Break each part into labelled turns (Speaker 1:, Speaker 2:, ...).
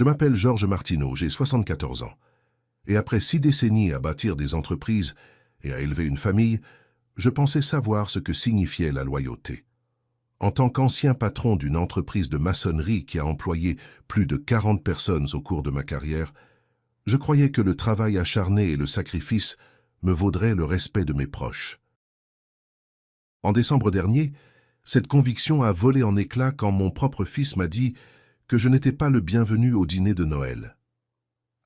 Speaker 1: Je m'appelle Georges Martineau, j'ai 74 ans. Et après 6 décennies à bâtir des entreprises et à élever une famille, je pensais savoir ce que signifiait la loyauté. En tant qu'ancien patron d'une entreprise de maçonnerie qui a employé plus de 40 personnes au cours de ma carrière, je croyais que le travail acharné et le sacrifice me vaudraient le respect de mes proches. En décembre dernier, cette conviction a volé en éclats quand mon propre fils m'a dit que je n'étais pas le bienvenu au dîner de Noël.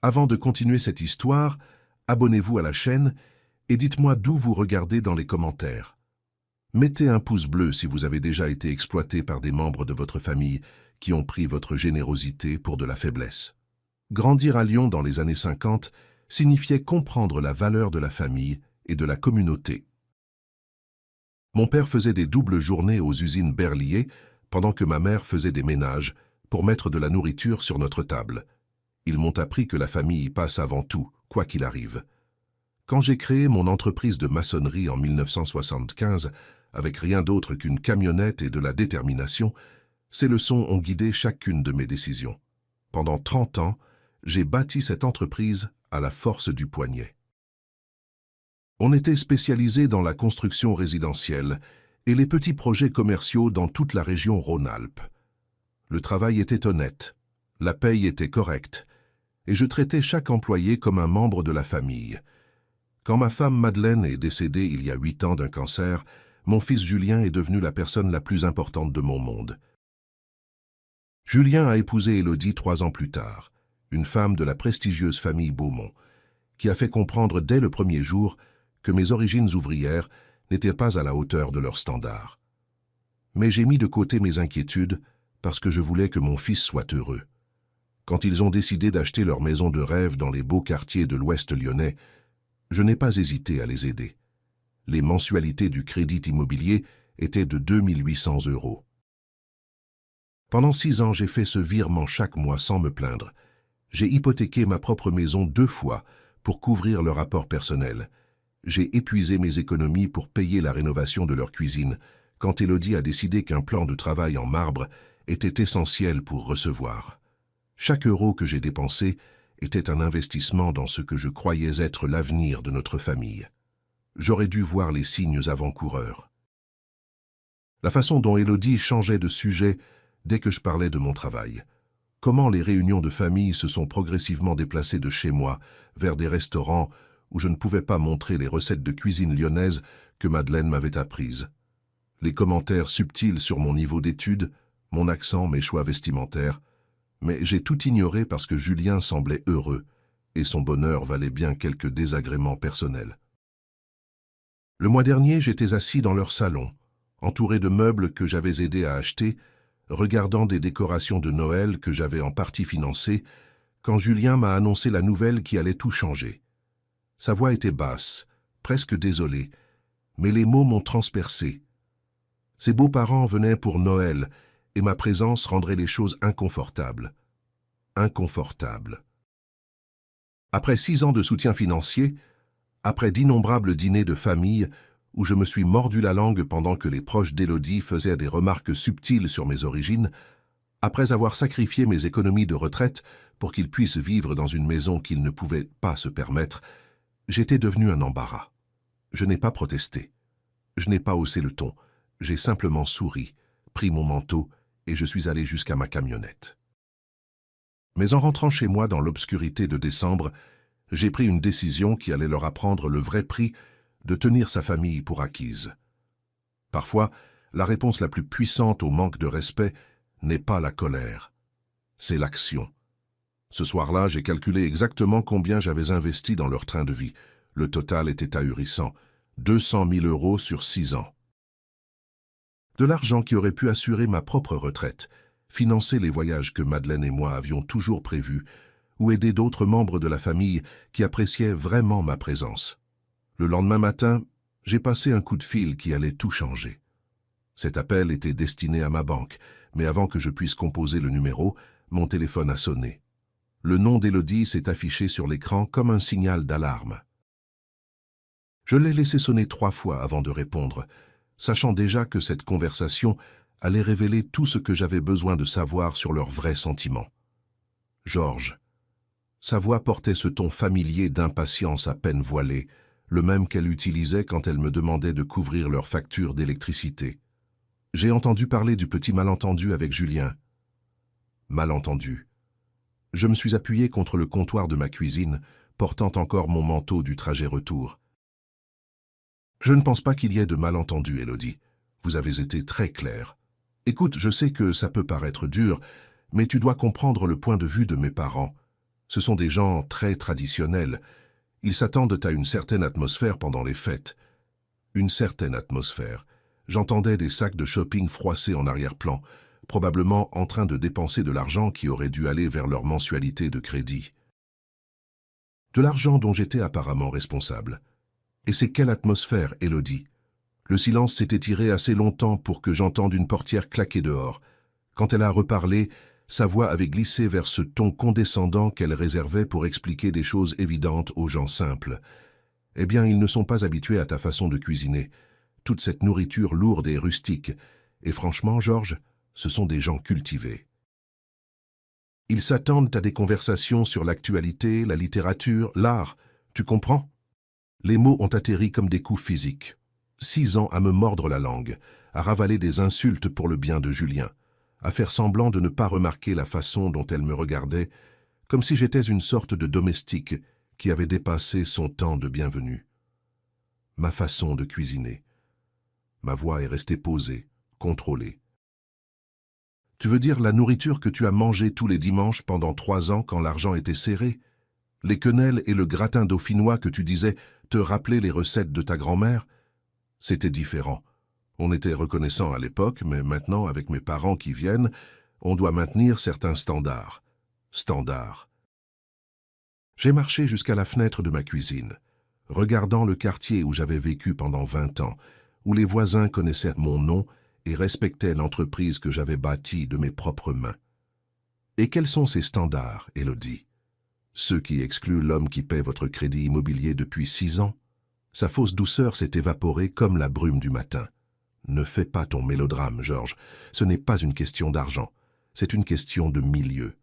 Speaker 1: Avant de continuer cette histoire, abonnez-vous à la chaîne et dites-moi d'où vous regardez dans les commentaires. Mettez un pouce bleu si vous avez déjà été exploité par des membres de votre famille qui ont pris votre générosité pour de la faiblesse. Grandir à Lyon dans les années 50 signifiait comprendre la valeur de la famille et de la communauté. Mon père faisait des doubles journées aux usines Berlier pendant que ma mère faisait des ménages pour mettre de la nourriture sur notre table. Ils m'ont appris que la famille passe avant tout, quoi qu'il arrive. Quand j'ai créé mon entreprise de maçonnerie en 1975, avec rien d'autre qu'une camionnette et de la détermination, ces leçons ont guidé chacune de mes décisions. Pendant 30 ans, j'ai bâti cette entreprise à la force du poignet. On était spécialisé dans la construction résidentielle et les petits projets commerciaux dans toute la région Rhône-Alpes. Le travail était honnête, la paye était correcte, et je traitais chaque employé comme un membre de la famille. Quand ma femme Madeleine est décédée il y a 8 ans d'un cancer, mon fils Julien est devenu la personne la plus importante de mon monde. Julien a épousé Élodie 3 ans plus tard, une femme de la prestigieuse famille Beaumont, qui a fait comprendre dès le premier jour que mes origines ouvrières n'étaient pas à la hauteur de leurs standards. Mais j'ai mis de côté mes inquiétudes parce que je voulais que mon fils soit heureux. Quand ils ont décidé d'acheter leur maison de rêve dans les beaux quartiers de l'Ouest lyonnais, je n'ai pas hésité à les aider. Les mensualités du crédit immobilier étaient de 2 800 €. Pendant 6 ans, j'ai fait ce virement chaque mois sans me plaindre. J'ai hypothéqué ma propre maison 2 fois pour couvrir leur apport personnel. J'ai épuisé mes économies pour payer la rénovation de leur cuisine, quand Élodie a décidé qu'un plan de travail en marbre était essentiel pour recevoir. Chaque euro que j'ai dépensé était un investissement dans ce que je croyais être l'avenir de notre famille. J'aurais dû voir les signes avant-coureurs. La façon dont Élodie changeait de sujet dès que je parlais de mon travail. Comment les réunions de famille se sont progressivement déplacées de chez moi vers des restaurants où je ne pouvais pas montrer les recettes de cuisine lyonnaise que Madeleine m'avait apprises. Les commentaires subtils sur mon niveau d'études, mon accent, mes choix vestimentaires, mais j'ai tout ignoré parce que Julien semblait heureux et son bonheur valait bien quelques désagréments personnels. Le mois dernier, j'étais assis dans leur salon, entouré de meubles que j'avais aidé à acheter, regardant des décorations de Noël que j'avais en partie financées, quand Julien m'a annoncé la nouvelle qui allait tout changer. Sa voix était basse, presque désolée, mais les mots m'ont transpercé. Ses beaux-parents venaient pour Noël, et ma présence rendrait les choses inconfortables. Inconfortables. Après 6 ans de soutien financier, après d'innombrables dîners de famille où je me suis mordu la langue pendant que les proches d'Élodie faisaient des remarques subtiles sur mes origines, après avoir sacrifié mes économies de retraite pour qu'ils puissent vivre dans une maison qu'ils ne pouvaient pas se permettre, j'étais devenu un embarras. Je n'ai pas protesté. Je n'ai pas haussé le ton. J'ai simplement souri, pris mon manteau et je suis allé jusqu'à ma camionnette. Mais en rentrant chez moi dans l'obscurité de décembre, j'ai pris une décision qui allait leur apprendre le vrai prix de tenir sa famille pour acquise. Parfois, la réponse la plus puissante au manque de respect n'est pas la colère, c'est l'action. Ce soir-là, j'ai calculé exactement combien j'avais investi dans leur train de vie. Le total était ahurissant, 200 000 € sur 6 ans. De l'argent qui aurait pu assurer ma propre retraite, financer les voyages que Madeleine et moi avions toujours prévus, ou aider d'autres membres de la famille qui appréciaient vraiment ma présence. Le lendemain matin, j'ai passé un coup de fil qui allait tout changer. Cet appel était destiné à ma banque, mais avant que je puisse composer le numéro, mon téléphone a sonné. Le nom d'Élodie s'est affiché sur l'écran comme un signal d'alarme. Je l'ai laissé sonner 3 fois avant de répondre, sachant déjà que cette conversation allait révéler tout ce que j'avais besoin de savoir sur leurs vrais sentiments. Georges. Sa voix portait ce ton familier d'impatience à peine voilée, le même qu'elle utilisait quand elle me demandait de couvrir leurs factures d'électricité. J'ai entendu parler du petit malentendu avec Julien. Malentendu. Je me suis appuyé contre le comptoir de ma cuisine, portant encore mon manteau du trajet retour. Je ne pense pas qu'il y ait de malentendu, Élodie. Vous avez été très claire. Écoute, je sais que ça peut paraître dur, mais tu dois comprendre le point de vue de mes parents. Ce sont des gens très traditionnels. Ils s'attendent à une certaine atmosphère pendant les fêtes. Une certaine atmosphère. J'entendais des sacs de shopping froissés en arrière-plan, probablement en train de dépenser de l'argent qui aurait dû aller vers leur mensualité de crédit. De l'argent dont j'étais apparemment responsable. Et c'est quelle atmosphère, Élodie? Le silence s'est étiré assez longtemps pour que j'entende une portière claquer dehors. Quand elle a reparlé, sa voix avait glissé vers ce ton condescendant qu'elle réservait pour expliquer des choses évidentes aux gens simples. Eh bien, ils ne sont pas habitués à ta façon de cuisiner. Toute cette nourriture lourde et rustique. Et franchement, Georges, ce sont des gens cultivés. Ils s'attendent à des conversations sur l'actualité, la littérature, l'art. Tu comprends? Les mots ont atterri comme des coups physiques. 6 ans à me mordre la langue, à ravaler des insultes pour le bien de Julien, à faire semblant de ne pas remarquer la façon dont elle me regardait, comme si j'étais une sorte de domestique qui avait dépassé son temps de bienvenue. Ma façon de cuisiner. Ma voix est restée posée, contrôlée. Tu veux dire la nourriture que tu as mangée tous les dimanches pendant 3 ans quand l'argent était serré? Les quenelles et le gratin dauphinois que tu disais te rappeler les recettes de ta grand-mère? C'était différent. On était reconnaissant à l'époque, mais maintenant, avec mes parents qui viennent, on doit maintenir certains standards. Standards. J'ai marché jusqu'à la fenêtre de ma cuisine, regardant le quartier où j'avais vécu pendant 20 ans, où les voisins connaissaient mon nom et respectaient l'entreprise que j'avais bâtie de mes propres mains. Et quels sont ces standards, Élodie? Ceux qui excluent l'homme qui paie votre crédit immobilier depuis 6 ans? Sa fausse douceur s'est évaporée comme la brume du matin. Ne fais pas ton mélodrame, Georges. Ce n'est pas une question d'argent. C'est une question de milieu.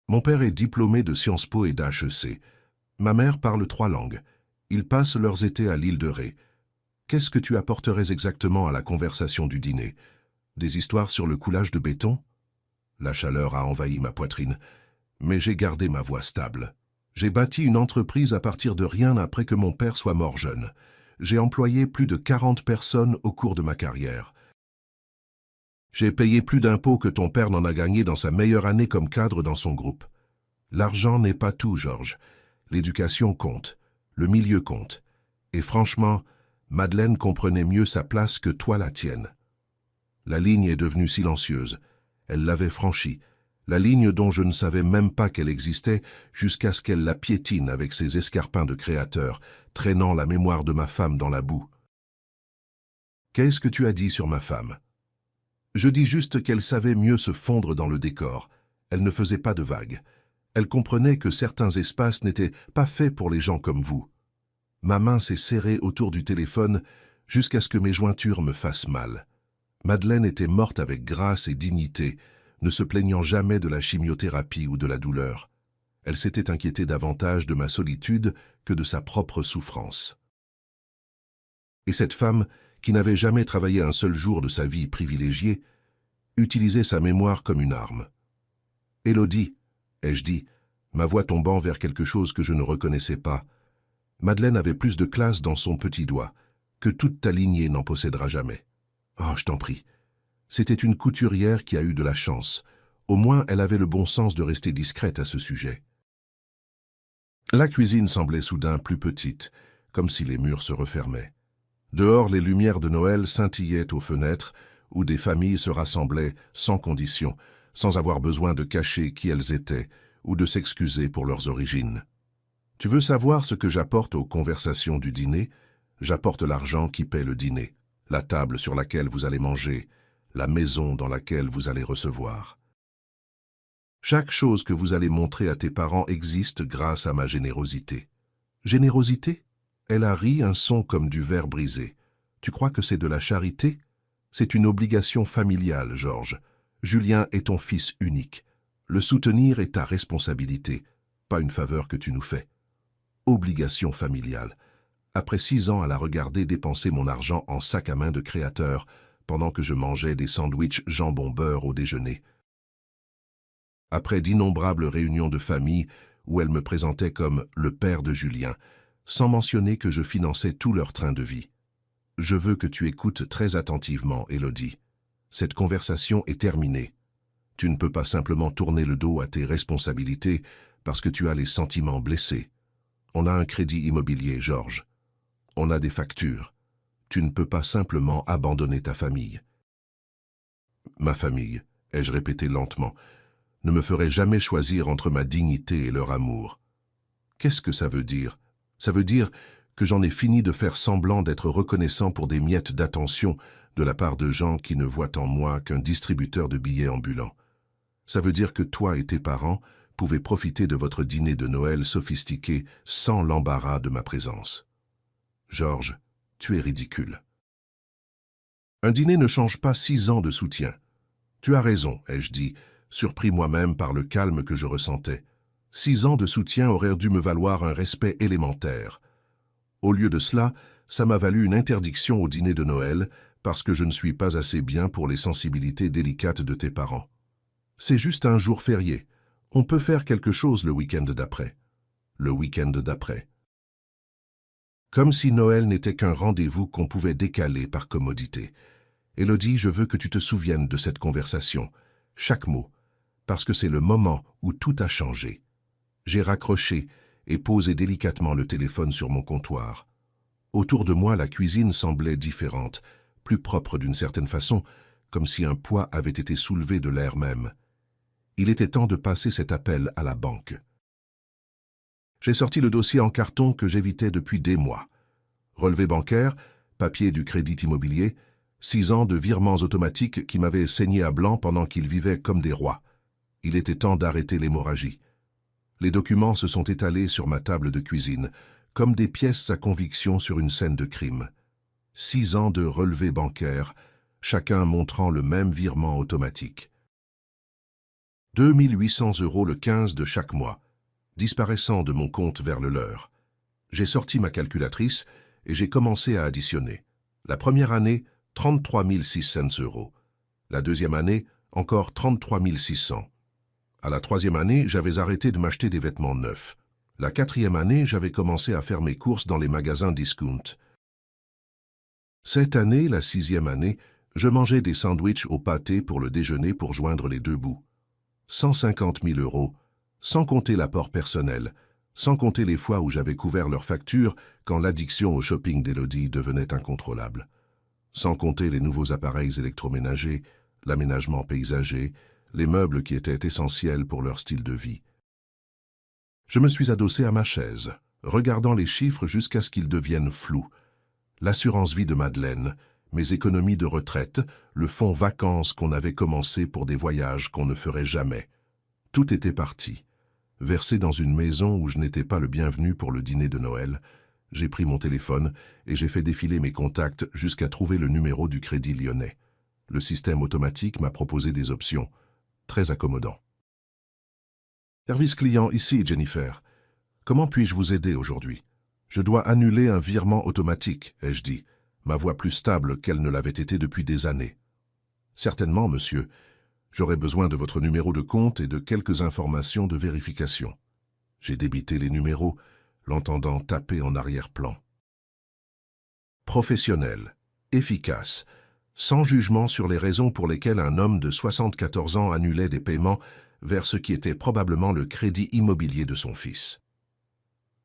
Speaker 1: Mon père est diplômé de Sciences Po et d'HEC. Ma mère parle 3 langues. Ils passent leurs étés à l'île de Ré. Qu'est-ce que tu apporterais exactement à la conversation du dîner? Des histoires sur le coulage de béton? La chaleur a envahi ma poitrine, mais j'ai gardé ma voix stable. J'ai bâti une entreprise à partir de rien après que mon père soit mort jeune. J'ai employé plus de 40 personnes au cours de ma carrière. J'ai payé plus d'impôts que ton père n'en a gagné dans sa meilleure année comme cadre dans son groupe. L'argent n'est pas tout, Georges. L'éducation compte, le milieu compte. Et franchement, Madeleine comprenait mieux sa place que toi la tienne. La ligne est devenue silencieuse. Elle l'avait franchie. La ligne dont je ne savais même pas qu'elle existait jusqu'à ce qu'elle la piétine avec ses escarpins de créateur, traînant la mémoire de ma femme dans la boue. Qu'est-ce que tu as dit sur ma femme? Je dis juste qu'elle savait mieux se fondre dans le décor. Elle ne faisait pas de vagues. Elle comprenait que certains espaces n'étaient pas faits pour les gens comme vous. Ma main s'est serrée autour du téléphone jusqu'à ce que mes jointures me fassent mal. Madeleine était morte avec grâce et dignité, ne se plaignant jamais de la chimiothérapie ou de la douleur. Elle s'était inquiétée davantage de ma solitude que de sa propre souffrance. Et cette femme, qui n'avait jamais travaillé un seul jour de sa vie privilégiée, utilisait sa mémoire comme une arme. « Élodie », ai-je dit, ma voix tombant vers quelque chose que je ne reconnaissais pas. Madeleine avait plus de classe dans son petit doigt, que toute ta lignée n'en possédera jamais. Oh, je t'en prie. C'était une couturière qui a eu de la chance. Au moins, elle avait le bon sens de rester discrète à ce sujet. La cuisine semblait soudain plus petite, comme si les murs se refermaient. Dehors, les lumières de Noël scintillaient aux fenêtres, où des familles se rassemblaient sans condition, sans avoir besoin de cacher qui elles étaient, ou de s'excuser pour leurs origines. Tu veux savoir ce que j'apporte aux conversations du dîner? J'apporte l'argent qui paie le dîner, la table sur laquelle vous allez manger, la maison dans laquelle vous allez recevoir. Chaque chose que vous allez montrer à tes parents existe grâce à ma générosité. Générosité? Elle a ri un son comme du verre brisé. Tu crois que c'est de la charité? C'est une obligation familiale, Georges. Julien est ton fils unique. Le soutenir est ta responsabilité, pas une faveur que tu nous fais. Obligation familiale. Après 6 ans à la regarder dépenser mon argent en sac à main de créateur, pendant que je mangeais des sandwichs jambon-beurre au déjeuner. Après d'innombrables réunions de famille où elle me présentait comme le père de Julien, sans mentionner que je finançais tout leur train de vie. Je veux que tu écoutes très attentivement, Élodie. Cette conversation est terminée. Tu ne peux pas simplement tourner le dos à tes responsabilités parce que tu as les sentiments blessés. On a un crédit immobilier, Georges. On a des factures. Tu ne peux pas simplement abandonner ta famille. Ma famille, ai-je répété lentement, ne me ferait jamais choisir entre ma dignité et leur amour. Qu'est-ce que ça veut dire? Ça veut dire que j'en ai fini de faire semblant d'être reconnaissant pour des miettes d'attention de la part de gens qui ne voient en moi qu'un distributeur de billets ambulant. Ça veut dire que toi et tes parents pouvaient profiter de votre dîner de Noël sophistiqué sans l'embarras de ma présence. Georges, tu es ridicule. Un dîner ne change pas 6 ans de soutien. Tu as raison, ai-je dit, surpris moi-même par le calme que je ressentais. 6 ans de soutien auraient dû me valoir un respect élémentaire. Au lieu de cela, ça m'a valu une interdiction au dîner de Noël parce que je ne suis pas assez bien pour les sensibilités délicates de tes parents. C'est juste un jour férié. On peut faire quelque chose le week-end d'après. Le week-end d'après. Comme si Noël n'était qu'un rendez-vous qu'on pouvait décaler par commodité. Élodie, je veux que tu te souviennes de cette conversation, chaque mot, parce que c'est le moment où tout a changé. J'ai raccroché et posé délicatement le téléphone sur mon comptoir. Autour de moi, la cuisine semblait différente, plus propre d'une certaine façon, comme si un poids avait été soulevé de l'air même. Il était temps de passer cet appel à la banque. J'ai sorti le dossier en carton que j'évitais depuis des mois. Relevé bancaire, papier du crédit immobilier, 6 ans de virements automatiques qui m'avaient saigné à blanc pendant qu'ils vivaient comme des rois. Il était temps d'arrêter l'hémorragie. Les documents se sont étalés sur ma table de cuisine, comme des pièces à conviction sur une scène de crime. 6 ans de relevés bancaires, chacun montrant le même virement automatique. 2 800 € le 15 de chaque mois, disparaissant de mon compte vers le leur. J'ai sorti ma calculatrice et j'ai commencé à additionner. La première année, 33 600 €. La deuxième année, encore 33 600. À la troisième année, j'avais arrêté de m'acheter des vêtements neufs. La quatrième année, j'avais commencé à faire mes courses dans les magasins discount. Cette année, la 6e année, je mangeais des sandwichs au pâté pour le déjeuner pour joindre les deux bouts. 150 000 €, sans compter l'apport personnel, sans compter les fois où j'avais couvert leurs factures quand l'addiction au shopping d'Élodie devenait incontrôlable. Sans compter les nouveaux appareils électroménagers, l'aménagement paysager, les meubles qui étaient essentiels pour leur style de vie. Je me suis adossé à ma chaise, regardant les chiffres jusqu'à ce qu'ils deviennent flous. L'assurance vie de Madeleine, mes économies de retraite, le fonds vacances qu'on avait commencé pour des voyages qu'on ne ferait jamais. Tout était parti. Versé dans une maison où je n'étais pas le bienvenu pour le dîner de Noël, j'ai pris mon téléphone et j'ai fait défiler mes contacts jusqu'à trouver le numéro du Crédit Lyonnais. Le système automatique m'a proposé des options. Très accommodant. Service client, ici, Jennifer. Comment puis-je vous aider aujourd'hui? Je dois annuler un virement automatique, ai-je dit, ma voix plus stable qu'elle ne l'avait été depuis des années. Certainement, monsieur. J'aurais besoin de votre numéro de compte et de quelques informations de vérification. J'ai débité les numéros, l'entendant taper en arrière-plan. Professionnel, efficace, sans jugement sur les raisons pour lesquelles un homme de 74 ans annulait des paiements vers ce qui était probablement le crédit immobilier de son fils.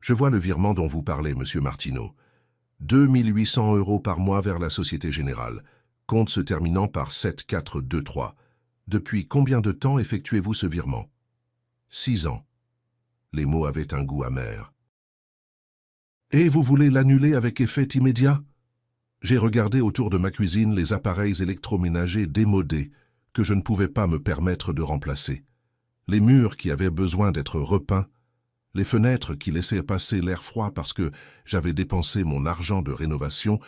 Speaker 1: Je vois le virement dont vous parlez, monsieur Martineau. 2 800 € par mois vers la Société Générale, compte se terminant par 7423. Depuis combien de temps effectuez-vous ce virement? 6 ans. Les mots avaient un goût amer. Et vous voulez l'annuler avec effet immédiat? J'ai regardé autour de ma cuisine les appareils électroménagers démodés que je ne pouvais pas me permettre de remplacer. Les murs qui avaient besoin d'être repeints, les fenêtres qui laissaient passer l'air froid parce que j'avais dépensé mon argent de rénovation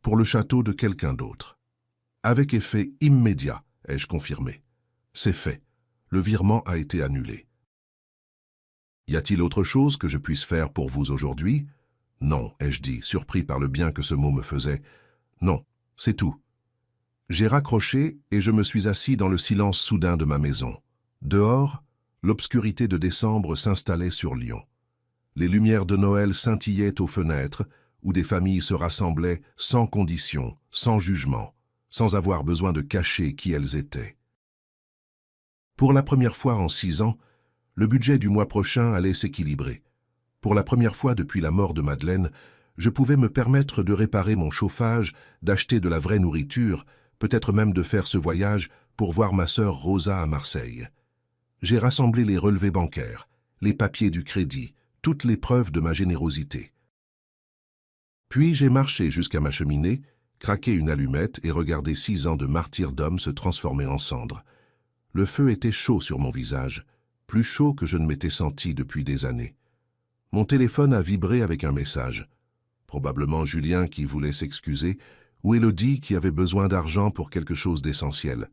Speaker 1: pour le château de quelqu'un d'autre. Avec effet immédiat, ai-je confirmé. C'est fait. Le virement a été annulé. Y a-t-il autre chose que je puisse faire pour vous aujourd'hui? Non, ai-je dit, surpris par le bien que ce mot me faisait. Non, c'est tout. J'ai raccroché et je me suis assis dans le silence soudain de ma maison. Dehors, l'obscurité de décembre s'installait sur Lyon. Les lumières de Noël scintillaient aux fenêtres, où des familles se rassemblaient sans condition, sans jugement, sans avoir besoin de cacher qui elles étaient. Pour la première fois en 6 ans, le budget du mois prochain allait s'équilibrer. Pour la première fois depuis la mort de Madeleine, je pouvais me permettre de réparer mon chauffage, d'acheter de la vraie nourriture, peut-être même de faire ce voyage pour voir ma sœur Rosa à Marseille. J'ai rassemblé les relevés bancaires, les papiers du crédit, toutes les preuves de ma générosité. Puis j'ai marché jusqu'à ma cheminée, craqué une allumette et regardé 6 ans de martyrdom se transformer en cendres. Le feu était chaud sur mon visage, plus chaud que je ne m'étais senti depuis des années. Mon téléphone a vibré avec un message. Probablement Julien qui voulait s'excuser, ou Élodie qui avait besoin d'argent pour quelque chose d'essentiel.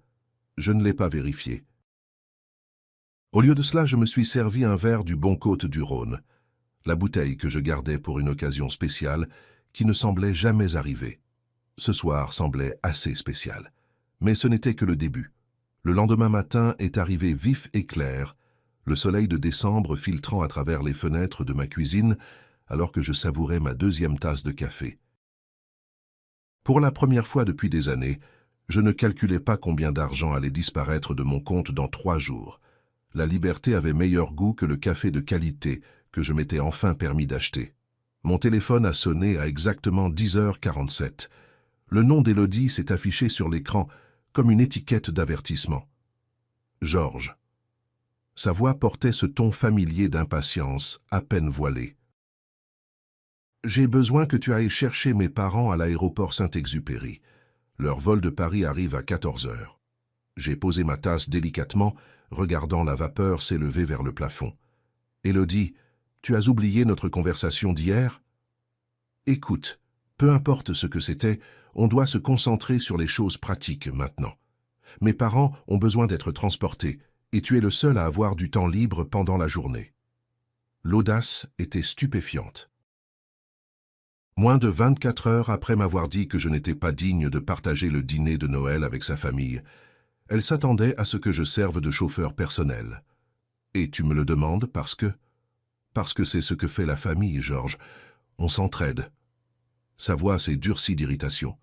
Speaker 1: Je ne l'ai pas vérifié. Au lieu de cela, je me suis servi un verre du Bon Côte du Rhône, la bouteille que je gardais pour une occasion spéciale qui ne semblait jamais arriver. Ce soir semblait assez spécial. Mais ce n'était que le début. Le lendemain matin est arrivé vif et clair, le soleil de décembre filtrant à travers les fenêtres de ma cuisine alors que je savourais ma 2e tasse de café. Pour la première fois depuis des années, je ne calculais pas combien d'argent allait disparaître de mon compte dans 3 jours. La liberté avait meilleur goût que le café de qualité que je m'étais enfin permis d'acheter. Mon téléphone a sonné à exactement 10h47. Le nom d'Élodie s'est affiché sur l'écran comme une étiquette d'avertissement. Georges. Sa voix portait ce ton familier d'impatience, à peine voilé. J'ai besoin que tu ailles chercher mes parents à l'aéroport Saint-Exupéry. Leur vol de Paris arrive à 14h. J'ai posé ma tasse délicatement, regardant la vapeur s'élever vers le plafond. Élodie, tu as oublié notre conversation d'hier? Écoute, peu importe ce que c'était, on doit se concentrer sur les choses pratiques maintenant. Mes parents ont besoin d'être transportés, et tu es le seul à avoir du temps libre pendant la journée. L'audace était stupéfiante. Moins de 24 heures après m'avoir dit que je n'étais pas digne de partager le dîner de Noël avec sa famille, elle s'attendait à ce que je serve de chauffeur personnel. Et tu me le demandes parce que c'est ce que fait la famille, Georges. On s'entraide. Sa voix s'est durcie d'irritation.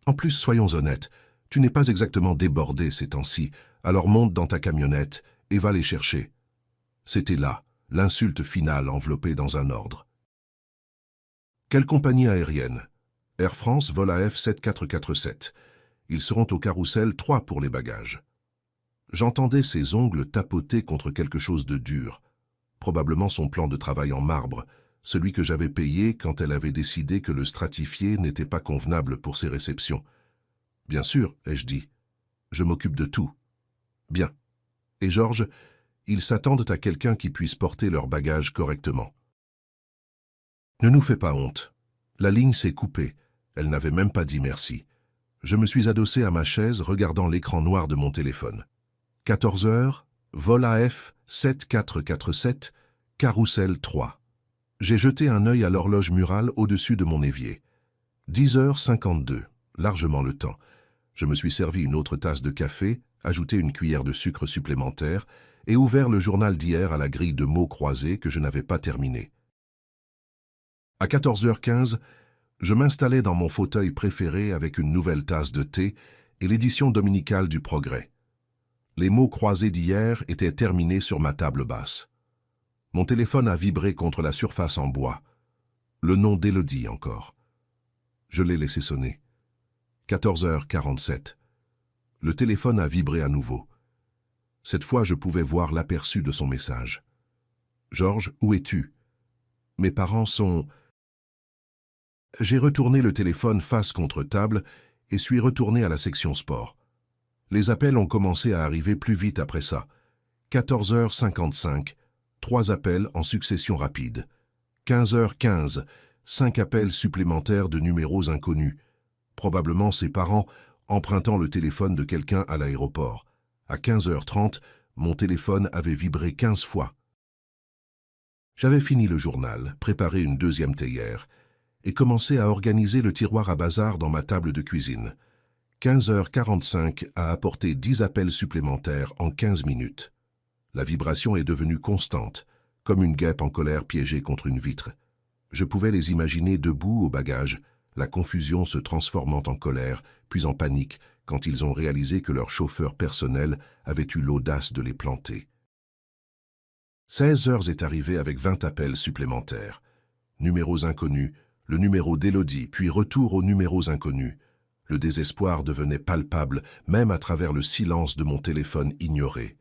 Speaker 1: En plus, soyons honnêtes, tu n'es pas exactement débordé ces temps-ci, alors monte dans ta camionnette et va les chercher. C'était là, l'insulte finale enveloppée dans un ordre. Quelle compagnie aérienne? Air France vol AF 7447. Ils seront au carrousel 3 pour les bagages. J'entendais ses ongles tapoter contre quelque chose de dur, probablement son plan de travail en marbre, celui que j'avais payé quand elle avait décidé que le stratifié n'était pas convenable pour ses réceptions. Bien sûr, ai-je dit. Je m'occupe de tout. Bien. Et Georges, ils s'attendent à quelqu'un qui puisse porter leurs bagages correctement. Ne nous fais pas honte. La ligne s'est coupée. Elle n'avait même pas dit merci. Je me suis adossé à ma chaise, regardant l'écran noir de mon téléphone. 14h, vol AF 7447, carrousel 3. J'ai jeté un œil à l'horloge murale au-dessus de mon évier. 10h52, largement le temps. Je me suis servi une autre tasse de café, ajouté une cuillère de sucre supplémentaire et ouvert le journal d'hier à la grille de mots croisés que je n'avais pas terminé. À 14h15, je m'installais dans mon fauteuil préféré avec une nouvelle tasse de thé et l'édition dominicale du Progrès. Les mots croisés d'hier étaient terminés sur ma table basse. Mon téléphone a vibré contre la surface en bois. Le nom d'Élodie encore. Je l'ai laissé sonner. 14h47. Le téléphone a vibré à nouveau. Cette fois, je pouvais voir l'aperçu de son message. « Georges, où es-tu? Mes parents sont... » J'ai retourné le téléphone face contre table et suis retourné à la section sport. Les appels ont commencé à arriver plus vite après ça. 14h55, 3 appels en succession rapide. 15h15, 5 appels supplémentaires de numéros inconnus. Probablement ses parents empruntant le téléphone de quelqu'un à l'aéroport. À 15h30, Mon téléphone avait vibré 15 fois. J'avais fini le journal, préparé une deuxième théière, et commencé à organiser le tiroir à bazar dans ma table de cuisine. 15h45 a apporté 10 appels supplémentaires en 15 minutes. La vibration est devenue constante, comme une guêpe en colère piégée contre une vitre. Je pouvais les imaginer debout au bagage, la confusion se transformant en colère, puis en panique, quand ils ont réalisé que leur chauffeur personnel avait eu l'audace de les planter. 16 heures est arrivé avec 20 appels supplémentaires. Numéros inconnus, le numéro d'Élodie, puis retour aux numéros inconnus. Le désespoir devenait palpable, même à travers le silence de mon téléphone ignoré.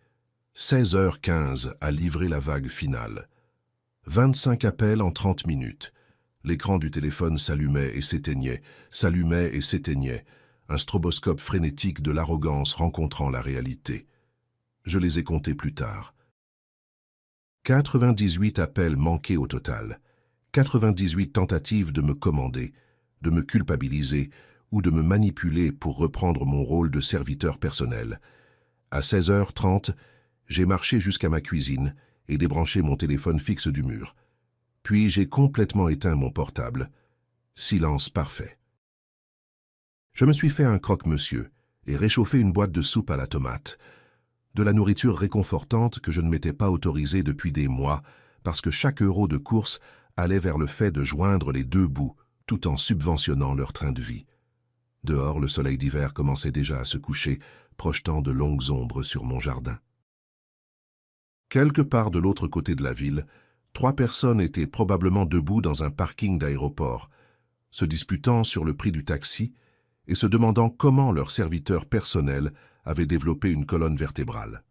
Speaker 1: 16h15 a livré la vague finale. 25 appels en 30 minutes. L'écran du téléphone s'allumait et s'éteignait, un stroboscope frénétique de l'arrogance rencontrant la réalité. Je les ai comptés plus tard. 98 appels manqués au total. 98 tentatives de me commander, de me culpabiliser ou de me manipuler pour reprendre mon rôle de serviteur personnel. À 16h30, j'ai marché jusqu'à ma cuisine et débranché mon téléphone fixe du mur. Puis j'ai complètement éteint mon portable. Silence parfait. Je me suis fait un croque-monsieur et réchauffé une boîte de soupe à la tomate. De la nourriture réconfortante que je ne m'étais pas autorisée depuis des mois, parce que chaque euro de course allait vers le fait de joindre les deux bouts, tout en subventionnant leur train de vie. Dehors, le soleil d'hiver commençait déjà à se coucher, projetant de longues ombres sur mon jardin. Quelque part de l'autre côté de la ville, 3 personnes étaient probablement debout dans un parking d'aéroport, se disputant sur le prix du taxi et se demandant comment leur serviteur personnel avait développé une colonne vertébrale.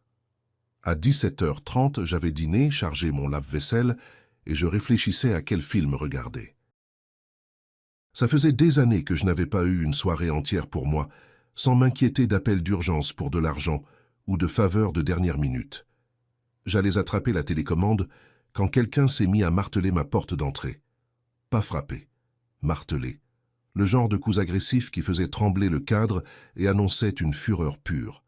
Speaker 1: À 17h30, j'avais dîné, chargé mon lave-vaisselle et je réfléchissais à quel film regarder. Ça faisait des années que je n'avais pas eu une soirée entière pour moi, sans m'inquiéter d'appels d'urgence pour de l'argent ou de faveurs de dernière minute. J'allais attraper la télécommande quand quelqu'un s'est mis à marteler ma porte d'entrée. Pas frapper, marteler. Le genre de coups agressifs qui faisait trembler le cadre et annonçait une fureur pure.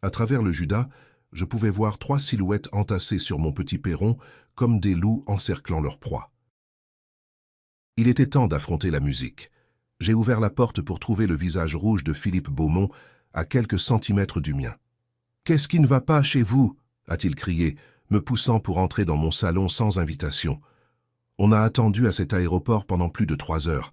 Speaker 1: À travers le Judas, je pouvais voir 3 silhouettes entassées sur mon petit perron comme des loups encerclant leur proie. Il était temps d'affronter la musique. J'ai ouvert la porte pour trouver le visage rouge de Philippe Beaumont à quelques centimètres du mien. « Qu'est-ce qui ne va pas chez vous ?» a-t-il crié, me poussant pour entrer dans mon salon sans invitation. On a attendu à cet aéroport pendant plus de 3 heures.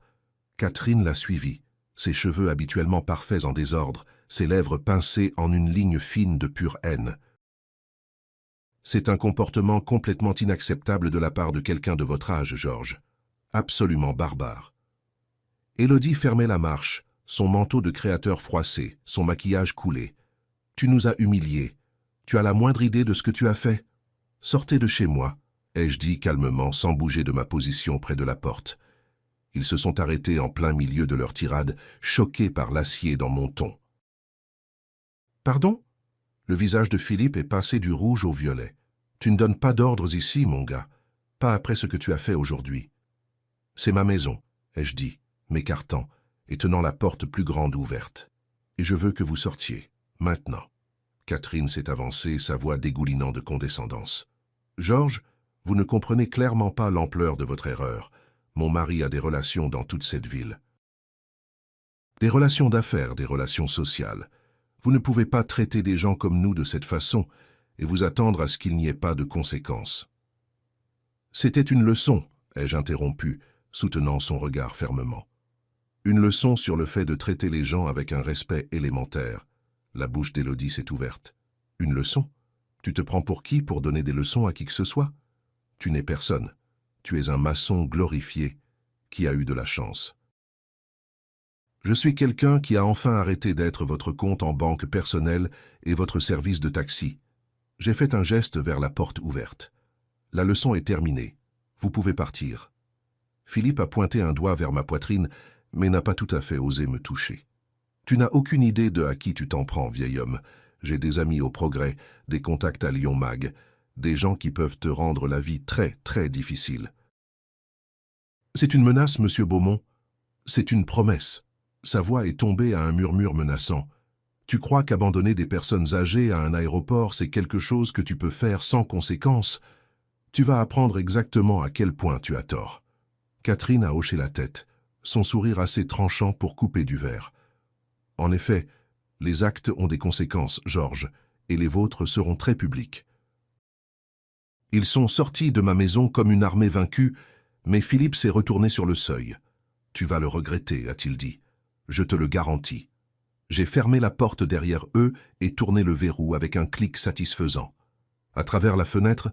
Speaker 1: Catherine l'a suivi, ses cheveux habituellement parfaits en désordre, ses lèvres pincées en une ligne fine de pure haine. C'est un comportement complètement inacceptable de la part de quelqu'un de votre âge, Georges. Absolument barbare. Élodie fermait la marche, son manteau de créateur froissé, son maquillage coulé. « Tu nous as humiliés. Tu as la moindre idée de ce que tu as fait ? Sortez de chez moi, ai-je dit calmement sans bouger de ma position près de la porte. Ils se sont arrêtés en plein milieu de leur tirade, choqués par l'acier dans mon ton. « Pardon ?» Le visage de Philippe est passé du rouge au violet. « Tu ne donnes pas d'ordres ici, mon gars. Pas après ce que tu as fait aujourd'hui. »« C'est ma maison, » ai-je dit, m'écartant et tenant la porte plus grande ouverte. « Et je veux que vous sortiez, maintenant. » Catherine s'est avancée, sa voix dégoulinant de condescendance. « Georges, vous ne comprenez clairement pas l'ampleur de votre erreur. Mon mari a des relations dans toute cette ville. Des relations d'affaires, des relations sociales. Vous ne pouvez pas traiter des gens comme nous de cette façon et vous attendre à ce qu'il n'y ait pas de conséquences. » « C'était une leçon, » ai-je interrompu, soutenant son regard fermement. Une leçon sur le fait de traiter les gens avec un respect élémentaire. La bouche d'Élodie s'est ouverte. Une leçon ? Tu te prends pour qui pour donner des leçons à qui que ce soit ? Tu n'es personne. Tu es un maçon glorifié qui a eu de la chance. Je suis quelqu'un qui a enfin arrêté d'être votre compte en banque personnelle et votre service de taxi. J'ai fait un geste vers la porte ouverte. La leçon est terminée. Vous pouvez partir. Philippe a pointé un doigt vers ma poitrine, mais n'a pas tout à fait osé me toucher. Tu n'as aucune idée de à qui tu t'en prends, vieil homme. J'ai des amis au Progrès, des contacts à Lyon Mag, des gens qui peuvent te rendre la vie très, très difficile. C'est une menace, monsieur Beaumont. C'est une promesse. Sa voix est tombée à un murmure menaçant. Tu crois qu'abandonner des personnes âgées à un aéroport, c'est quelque chose que tu peux faire sans conséquence? Tu vas apprendre exactement à quel point tu as tort. Catherine a hoché la tête, son sourire assez tranchant pour couper du verre. En effet, les actes ont des conséquences, Georges, et les vôtres seront très publics. Ils sont sortis de ma maison comme une armée vaincue, mais Philippe s'est retourné sur le seuil. Tu vas le regretter, a-t-il dit. Je te le garantis. J'ai fermé la porte derrière eux et tourné le verrou avec un clic satisfaisant. À travers la fenêtre,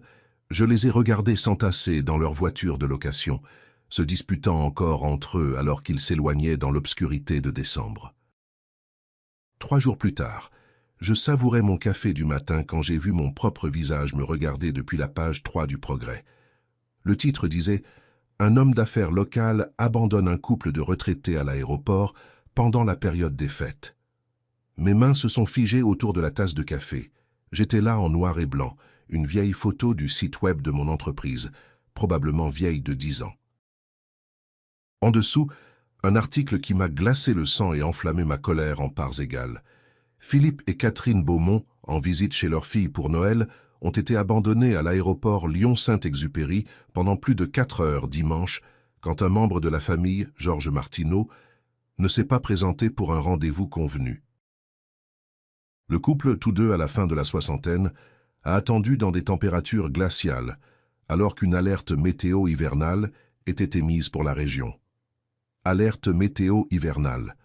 Speaker 1: je les ai regardés s'entasser dans leur voiture de location, se disputant encore entre eux alors qu'ils s'éloignaient dans l'obscurité de décembre. 3 jours plus tard, je savourais mon café du matin quand j'ai vu mon propre visage me regarder depuis la page 3 du Progrès. Le titre disait « Un homme d'affaires local abandonne un couple de retraités à l'aéroport pendant la période des fêtes ». Mes mains se sont figées autour de la tasse de café. J'étais là en noir et blanc, une vieille photo du site web de mon entreprise, probablement vieille de 10 ans. En dessous, un article qui m'a glacé le sang et enflammé ma colère en parts égales. Philippe et Catherine Beaumont, en visite chez leur fille pour Noël, ont été abandonnés à l'aéroport Lyon-Saint-Exupéry pendant plus de 4 heures dimanche, quand un membre de la famille, Georges Martineau, ne s'est pas présenté pour un rendez-vous convenu. Le couple, tous deux à la fin de la soixantaine, a attendu dans des températures glaciales, alors qu'une alerte météo hivernale était émise pour la région. Alerte météo hivernale.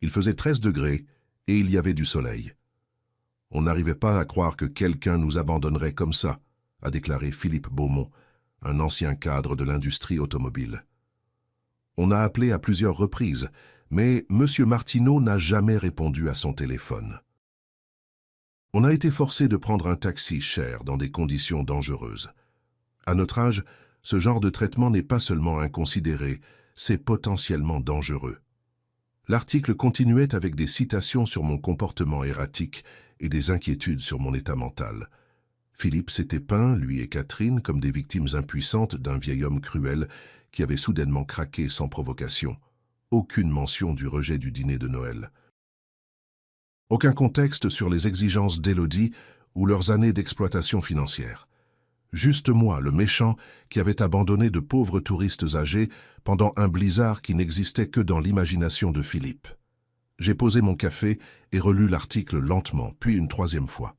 Speaker 1: Il faisait 13 degrés et il y avait du soleil. On n'arrivait pas à croire que quelqu'un nous abandonnerait comme ça, a déclaré Philippe Beaumont, un ancien cadre de l'industrie automobile. On a appelé à plusieurs reprises, mais M. Martineau n'a jamais répondu à son téléphone. On a été forcé de prendre un taxi cher dans des conditions dangereuses. À notre âge, ce genre de traitement n'est pas seulement inconsidéré, c'est potentiellement dangereux. L'article continuait avec des citations sur mon comportement erratique et des inquiétudes sur mon état mental. Philippe s'était peint, lui et Catherine, comme des victimes impuissantes d'un vieil homme cruel qui avait soudainement craqué sans provocation. Aucune mention du rejet du dîner de Noël. Aucun contexte sur les exigences d'Élodie ou leurs années d'exploitation financière. Juste moi, le méchant, qui avait abandonné de pauvres touristes âgés pendant un blizzard qui n'existait que dans l'imagination de Philippe. J'ai posé mon café et relu l'article lentement, puis une 3e fois.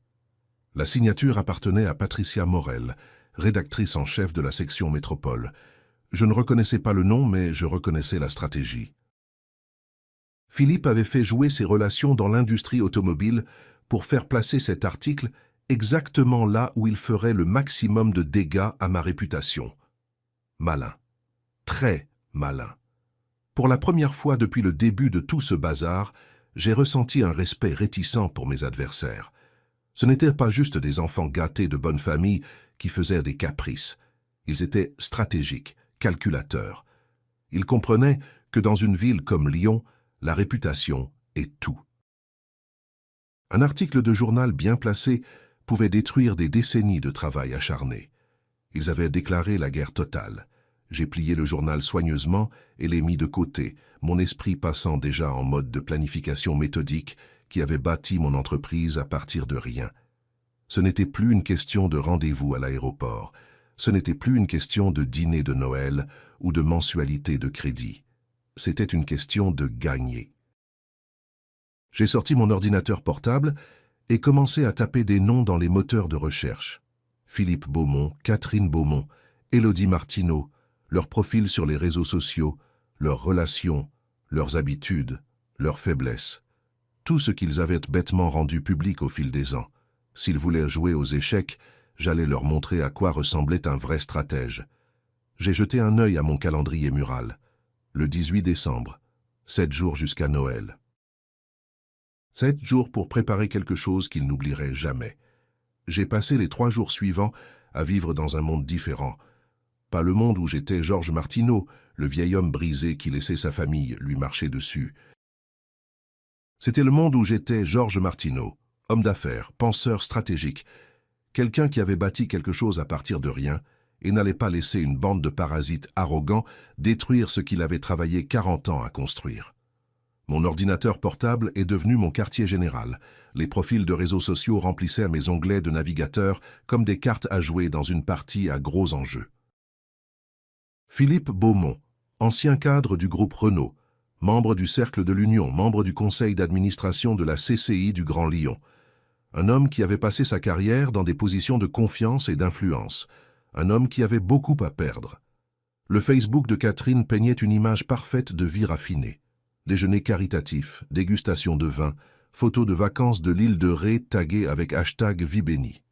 Speaker 1: La signature appartenait à Patricia Morel, rédactrice en chef de la section Métropole. Je ne reconnaissais pas le nom, mais je reconnaissais la stratégie. Philippe avait fait jouer ses relations dans l'industrie automobile pour faire placer cet article exactement là où il ferait le maximum de dégâts à ma réputation. Malin. Très malin. Pour la première fois depuis le début de tout ce bazar, j'ai ressenti un respect réticent pour mes adversaires. Ce n'étaient pas juste des enfants gâtés de bonne famille qui faisaient des caprices. Ils étaient stratégiques, calculateurs. Ils comprenaient que dans une ville comme Lyon, la réputation est tout. Un article de journal bien placé pouvait détruire des décennies de travail acharné. Ils avaient déclaré la guerre totale. J'ai plié le journal soigneusement et l'ai mis de côté, mon esprit passant déjà en mode de planification méthodique qui avait bâti mon entreprise à partir de rien. Ce n'était plus une question de rendez-vous à l'aéroport. Ce n'était plus une question de dîner de Noël ou de mensualité de crédit. C'était une question de gagner. J'ai sorti mon ordinateur portable et commencé à taper des noms dans les moteurs de recherche. Philippe Beaumont, Catherine Beaumont, Élodie Martineau, leurs profils sur les réseaux sociaux, leurs relations, leurs habitudes, leurs faiblesses. Tout ce qu'ils avaient bêtement rendu public au fil des ans. S'ils voulaient jouer aux échecs, j'allais leur montrer à quoi ressemblait un vrai stratège. J'ai jeté un œil à mon calendrier mural. Le 18 décembre, 7 jours jusqu'à Noël. 7 jours pour préparer quelque chose qu'ils n'oublieraient jamais. J'ai passé les 3 jours suivants à vivre dans un monde différent. Pas le monde où j'étais Georges Martineau, le vieil homme brisé qui laissait sa famille lui marcher dessus. C'était le monde où j'étais Georges Martineau, homme d'affaires, penseur stratégique, quelqu'un qui avait bâti quelque chose à partir de rien et n'allait pas laisser une bande de parasites arrogants détruire ce qu'il avait travaillé 40 ans à construire. Mon ordinateur portable est devenu mon quartier général. Les profils de réseaux sociaux remplissaient mes onglets de navigateur comme des cartes à jouer dans une partie à gros enjeux. Philippe Beaumont, ancien cadre du groupe Renault, membre du Cercle de l'Union, membre du conseil d'administration de la CCI du Grand Lyon. Un homme qui avait passé sa carrière dans des positions de confiance et d'influence. Un homme qui avait beaucoup à perdre. Le Facebook de Catherine peignait une image parfaite de vie raffinée. Déjeuner caritatif, dégustation de vin, photos de vacances de l'île de Ré taguées avec #Vie bénie.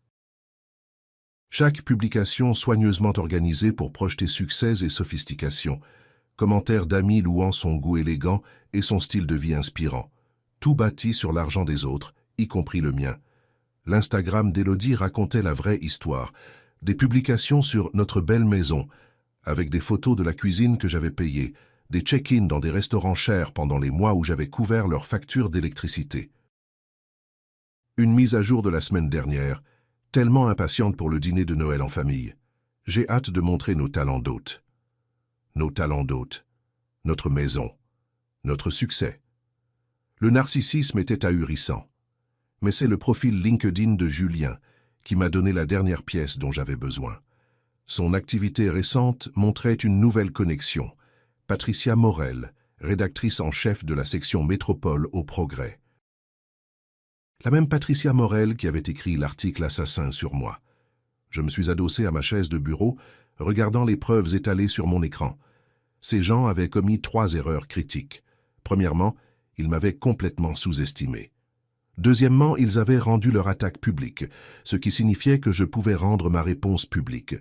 Speaker 1: Chaque publication soigneusement organisée pour projeter succès et sophistication. Commentaires d'amis louant son goût élégant et son style de vie inspirant. Tout bâti sur l'argent des autres, y compris le mien. L'Instagram d'Élodie racontait la vraie histoire. Des publications sur notre belle maison, avec des photos de la cuisine que j'avais payée, des check-ins dans des restaurants chers pendant les mois où j'avais couvert leurs factures d'électricité. Une mise à jour de la semaine dernière, tellement impatiente pour le dîner de Noël en famille. J'ai hâte de montrer nos talents d'hôtes. Nos talents d'hôtes, notre maison, notre succès. Le narcissisme était ahurissant. Mais c'est le profil LinkedIn de Julien qui m'a donné la dernière pièce dont j'avais besoin. Son activité récente montrait une nouvelle connexion. Patricia Morel, rédactrice en chef de la section Métropole au Progrès. La même Patricia Morel qui avait écrit l'article assassin sur moi. Je me suis adossé à ma chaise de bureau, regardant les preuves étalées sur mon écran. Ces gens avaient commis 3 erreurs critiques. Premièrement, ils m'avaient complètement sous-estimé. Deuxièmement, ils avaient rendu leur attaque publique, ce qui signifiait que je pouvais rendre ma réponse publique.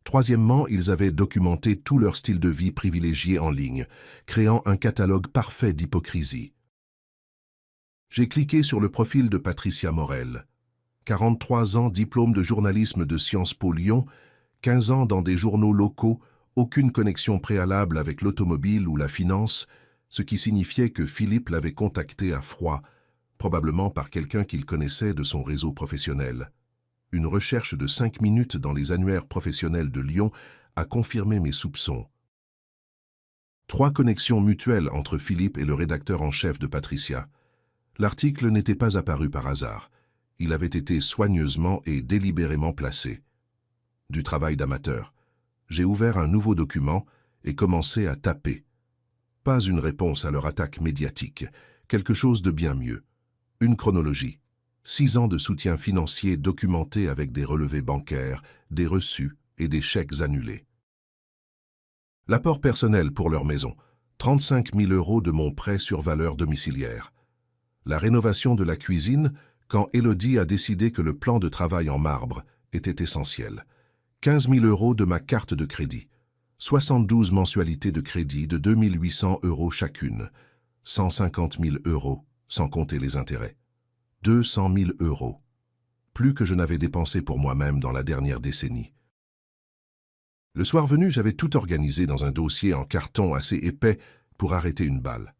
Speaker 1: Troisièmement, ils avaient documenté tout leur style de vie privilégié en ligne, créant un catalogue parfait d'hypocrisie. J'ai cliqué sur le profil de Patricia Morel. 43 ans, diplôme de journalisme de Sciences Po Lyon, 15 ans dans des journaux locaux, aucune connexion préalable avec l'automobile ou la finance, ce qui signifiait que Philippe l'avait contacté à froid, probablement par quelqu'un qu'il connaissait de son réseau professionnel. Une recherche de 5 minutes dans les annuaires professionnels de Lyon a confirmé mes soupçons. 3 connexions mutuelles entre Philippe et le rédacteur en chef de Patricia. L'article n'était pas apparu par hasard. Il avait été soigneusement et délibérément placé. Du travail d'amateur. J'ai ouvert un nouveau document et commencé à taper. Pas une réponse à leur attaque médiatique, quelque chose de bien mieux. Une chronologie. 6 ans de soutien financier documenté avec des relevés bancaires, des reçus et des chèques annulés. L'apport personnel pour leur maison. 35 000 € de mon prêt sur valeur domiciliaire. La rénovation de la cuisine quand Élodie a décidé que le plan de travail en marbre était essentiel. 15 000 € de ma carte de crédit. 72 mensualités de crédit de 2 800 € chacune. 150 000 € sans compter les intérêts. 200 000 €. Plus que je n'avais dépensé pour moi-même dans la dernière décennie. Le soir venu, j'avais tout organisé dans un dossier en carton assez épais pour arrêter une balle.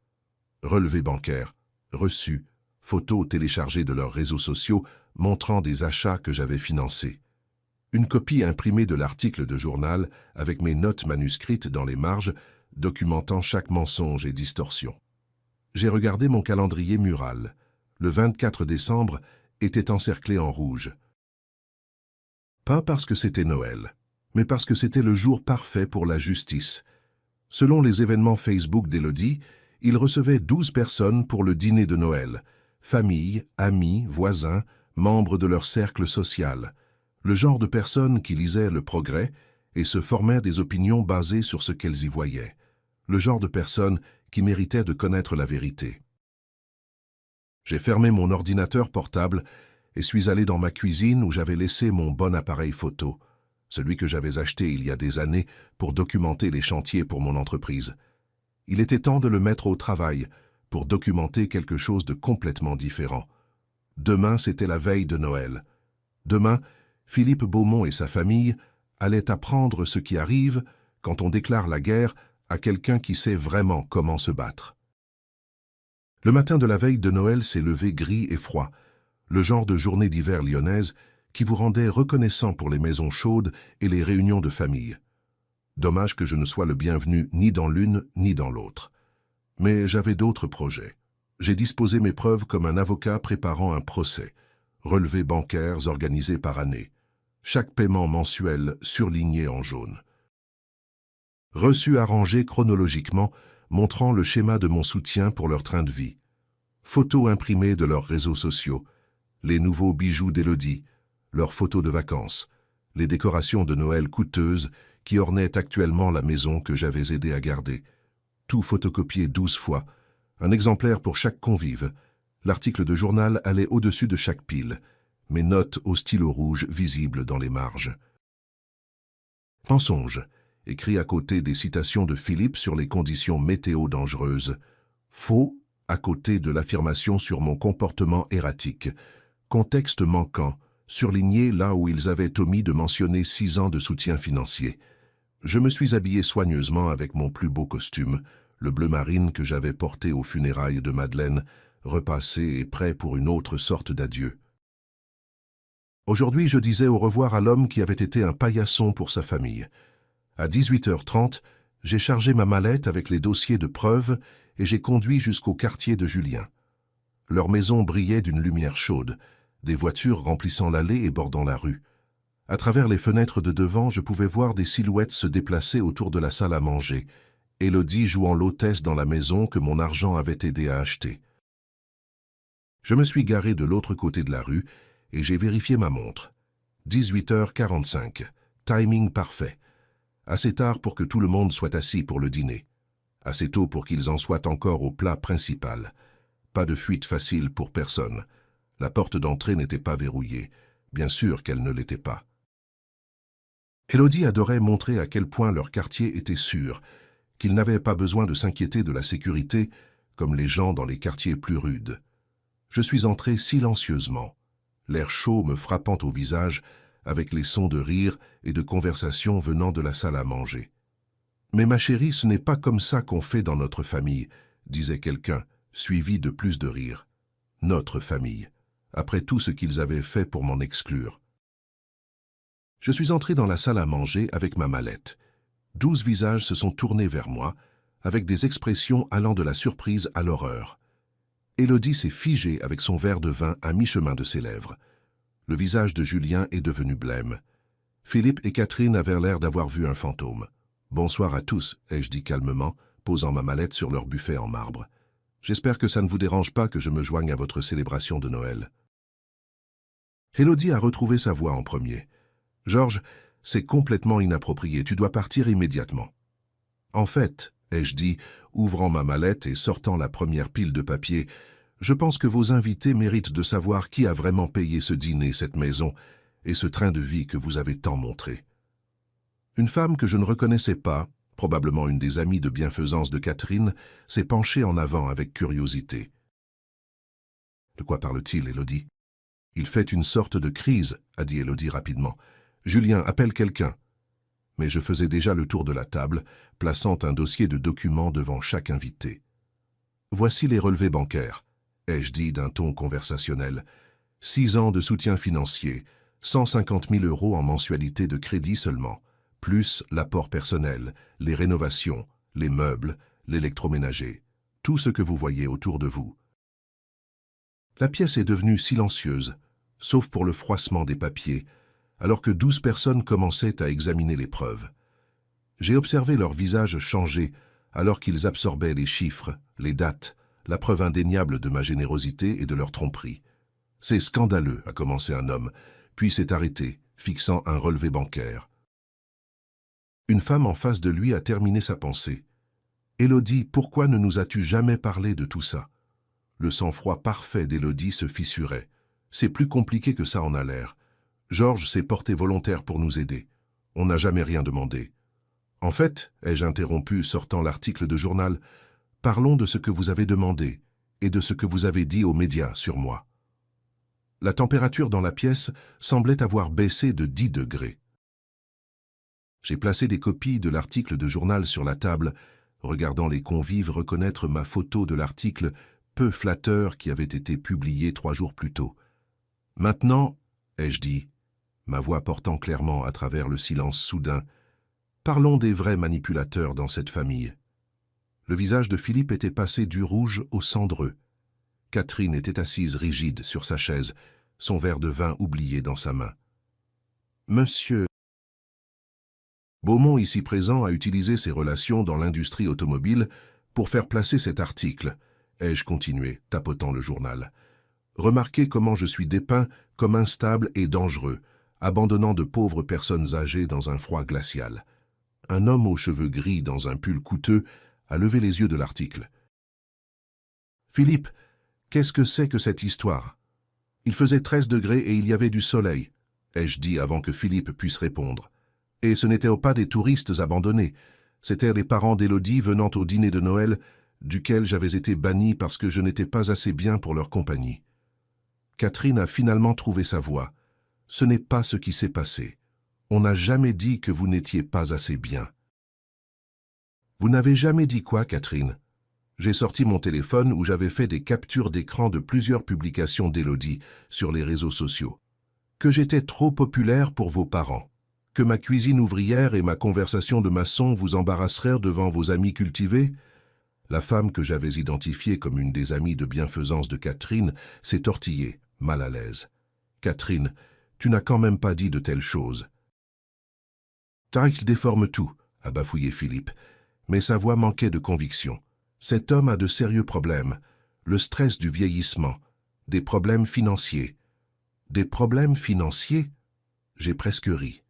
Speaker 1: Relevés bancaires, reçus, photos téléchargées de leurs réseaux sociaux montrant des achats que j'avais financés. Une copie imprimée de l'article de journal avec mes notes manuscrites dans les marges, documentant chaque mensonge et distorsion. J'ai regardé mon calendrier mural. Le 24 décembre était encerclé en rouge. Pas parce que c'était Noël, mais parce que c'était le jour parfait pour la justice. Selon les événements Facebook d'Élodie, il recevait 12 personnes pour le dîner de Noël. Famille, amis, voisins, membres de leur cercle social. Le genre de personnes qui lisaient Le Progrès et se formaient des opinions basées sur ce qu'elles y voyaient. Le genre de personnes qui méritaient de connaître la vérité. J'ai fermé mon ordinateur portable et suis allé dans ma cuisine où j'avais laissé mon bon appareil photo, celui que j'avais acheté il y a des années pour documenter les chantiers pour mon entreprise. Il était temps de le mettre au travail pour documenter quelque chose de complètement différent. Demain, c'était la veille de Noël. Demain, Philippe Beaumont et sa famille allaient apprendre ce qui arrive quand on déclare la guerre à quelqu'un qui sait vraiment comment se battre. Le matin de la veille de Noël s'est levé gris et froid, le genre de journée d'hiver lyonnaise qui vous rendait reconnaissant pour les maisons chaudes et les réunions de famille. Dommage que je ne sois le bienvenu ni dans l'une ni dans l'autre. Mais j'avais d'autres projets. J'ai disposé mes preuves comme un avocat préparant un procès. Relevés bancaires organisés par année. Chaque paiement mensuel surligné en jaune. Reçus arrangés chronologiquement, montrant le schéma de mon soutien pour leur train de vie. Photos imprimées de leurs réseaux sociaux. Les nouveaux bijoux d'Élodie. Leurs photos de vacances. Les décorations de Noël coûteuses qui ornaient actuellement la maison que j'avais aidé à garder. Tout photocopié 12 fois. Un exemplaire pour chaque convive. L'article de journal allait au-dessus de chaque pile. Mes notes au stylo rouge visibles dans les marges. Mensonge, écrit à côté des citations de Philippe sur les conditions météo dangereuses. Faux, à côté de l'affirmation sur mon comportement erratique. Contexte manquant, surligné là où ils avaient omis de mentionner 6 ans de soutien financier. Je me suis habillé soigneusement avec mon plus beau costume, le bleu marine que j'avais porté aux funérailles de Madeleine, repassé et prêt pour une autre sorte d'adieu. Aujourd'hui, je disais au revoir à l'homme qui avait été un paillasson pour sa famille. À 18h30, j'ai chargé ma mallette avec les dossiers de preuves et j'ai conduit jusqu'au quartier de Julien. Leur maison brillait d'une lumière chaude, des voitures remplissant l'allée et bordant la rue. À travers les fenêtres de devant, je pouvais voir des silhouettes se déplacer autour de la salle à manger, Élodie jouant l'hôtesse dans la maison que mon argent avait aidé à acheter. Je me suis garé de l'autre côté de la rue et j'ai vérifié ma montre. 18h45, timing parfait. Assez tard pour que tout le monde soit assis pour le dîner. Assez tôt pour qu'ils en soient encore au plat principal. Pas de fuite facile pour personne. La porte d'entrée n'était pas verrouillée. Bien sûr qu'elle ne l'était pas. Élodie adorait montrer à quel point leur quartier était sûr, qu'ils n'avaient pas besoin de s'inquiéter de la sécurité, comme les gens dans les quartiers plus rudes. Je suis entré silencieusement, l'air chaud me frappant au visage, avec les sons de rire et de conversation venant de la salle à manger. « Mais ma chérie, ce n'est pas comme ça qu'on fait dans notre famille », disait quelqu'un, suivi de plus de rires. « Notre famille », après tout ce qu'ils avaient fait pour m'en exclure. Je suis entré dans la salle à manger avec ma mallette. 12 visages se sont tournés vers moi, avec des expressions allant de la surprise à l'horreur. Élodie s'est figée avec son verre de vin à mi-chemin de ses lèvres. Le visage de Julien est devenu blême. Philippe et Catherine avaient l'air d'avoir vu un fantôme. « Bonsoir à tous », ai-je dit calmement, posant ma mallette sur leur buffet en marbre. « J'espère que ça ne vous dérange pas que je me joigne à votre célébration de Noël. » Élodie a retrouvé sa voix en premier. « Georges, c'est complètement inapproprié, tu dois partir immédiatement. »« En fait, » ai-je dit, ouvrant ma mallette et sortant la première pile de papier, « je pense que vos invités méritent de savoir qui a vraiment payé ce dîner, cette maison et ce train de vie que vous avez tant montré. » Une femme que je ne reconnaissais pas, probablement une des amies de bienfaisance de Catherine, s'est penchée en avant avec curiosité. « De quoi parle-t-il, Élodie ?»« Il fait une sorte de crise, » a dit Élodie rapidement. « Julien, appelle quelqu'un. » Mais je faisais déjà le tour de la table, plaçant un dossier de documents devant chaque invité. « Voici les relevés bancaires, » ai-je dit d'un ton conversationnel. 6 ans de soutien financier, 150 000 € en mensualité de crédit seulement, plus l'apport personnel, les rénovations, les meubles, l'électroménager, tout ce que vous voyez autour de vous. La pièce est devenue silencieuse, sauf pour le froissement des papiers, alors que 12 personnes commençaient à examiner les preuves. J'ai observé leurs visages changer alors qu'ils absorbaient les chiffres, les dates, la preuve indéniable de ma générosité et de leur tromperie. « C'est scandaleux », a commencé un homme, puis s'est arrêté, fixant un relevé bancaire. Une femme en face de lui a terminé sa pensée. « Élodie, pourquoi ne nous as-tu jamais parlé de tout ça ?» Le sang-froid parfait d'Élodie se fissurait. « C'est plus compliqué que ça en a l'air. Georges s'est porté volontaire pour nous aider. On n'a jamais rien demandé. » « En fait, ai-je interrompu, sortant l'article de journal, parlons de ce que vous avez demandé et de ce que vous avez dit aux médias sur moi. » La température dans la pièce semblait avoir baissé de 10 degrés. J'ai placé des copies de l'article de journal sur la table, regardant les convives reconnaître ma photo de l'article peu flatteur qui avait été publié 3 jours plus tôt. « Maintenant, ai-je dit, ma voix portant clairement à travers le silence soudain, parlons des vrais manipulateurs dans cette famille. Le visage de Philippe était passé du rouge au cendreux. Catherine était assise rigide sur sa chaise, son verre de vin oublié dans sa main. « Monsieur... » Beaumont, ici présent, a utilisé ses relations dans l'industrie automobile pour faire placer cet article, ai-je continué, tapotant le journal. Remarquez comment je suis dépeint comme instable et dangereux, abandonnant de pauvres personnes âgées dans un froid glacial. Un homme aux cheveux gris dans un pull coûteux a levé les yeux de l'article. « Philippe, qu'est-ce que c'est que cette histoire? Il faisait 13 degrés et il y avait du soleil, ai-je dit avant que Philippe puisse répondre. Et ce n'étaient pas des touristes abandonnés, c'étaient les parents d'Élodie venant au dîner de Noël, duquel j'avais été banni parce que je n'étais pas assez bien pour leur compagnie. Catherine a finalement trouvé sa voie. Ce n'est pas ce qui s'est passé. On n'a jamais dit que vous n'étiez pas assez bien. Vous n'avez jamais dit quoi, Catherine? J'ai sorti mon téléphone où j'avais fait des captures d'écran de plusieurs publications d'Élodie sur les réseaux sociaux. Que j'étais trop populaire pour vos parents. Que ma cuisine ouvrière et ma conversation de maçon vous embarrassèrent devant vos amis cultivés? La femme que j'avais identifiée comme une des amies de bienfaisance de Catherine s'est tortillée, mal à l'aise. Catherine, tu n'as quand même pas dit de telles choses. Tariq déforme tout, a bafouillé Philippe, mais sa voix manquait de conviction. Cet homme a de sérieux problèmes, le stress du vieillissement, des problèmes financiers. Des problèmes financiers? J'ai presque ri.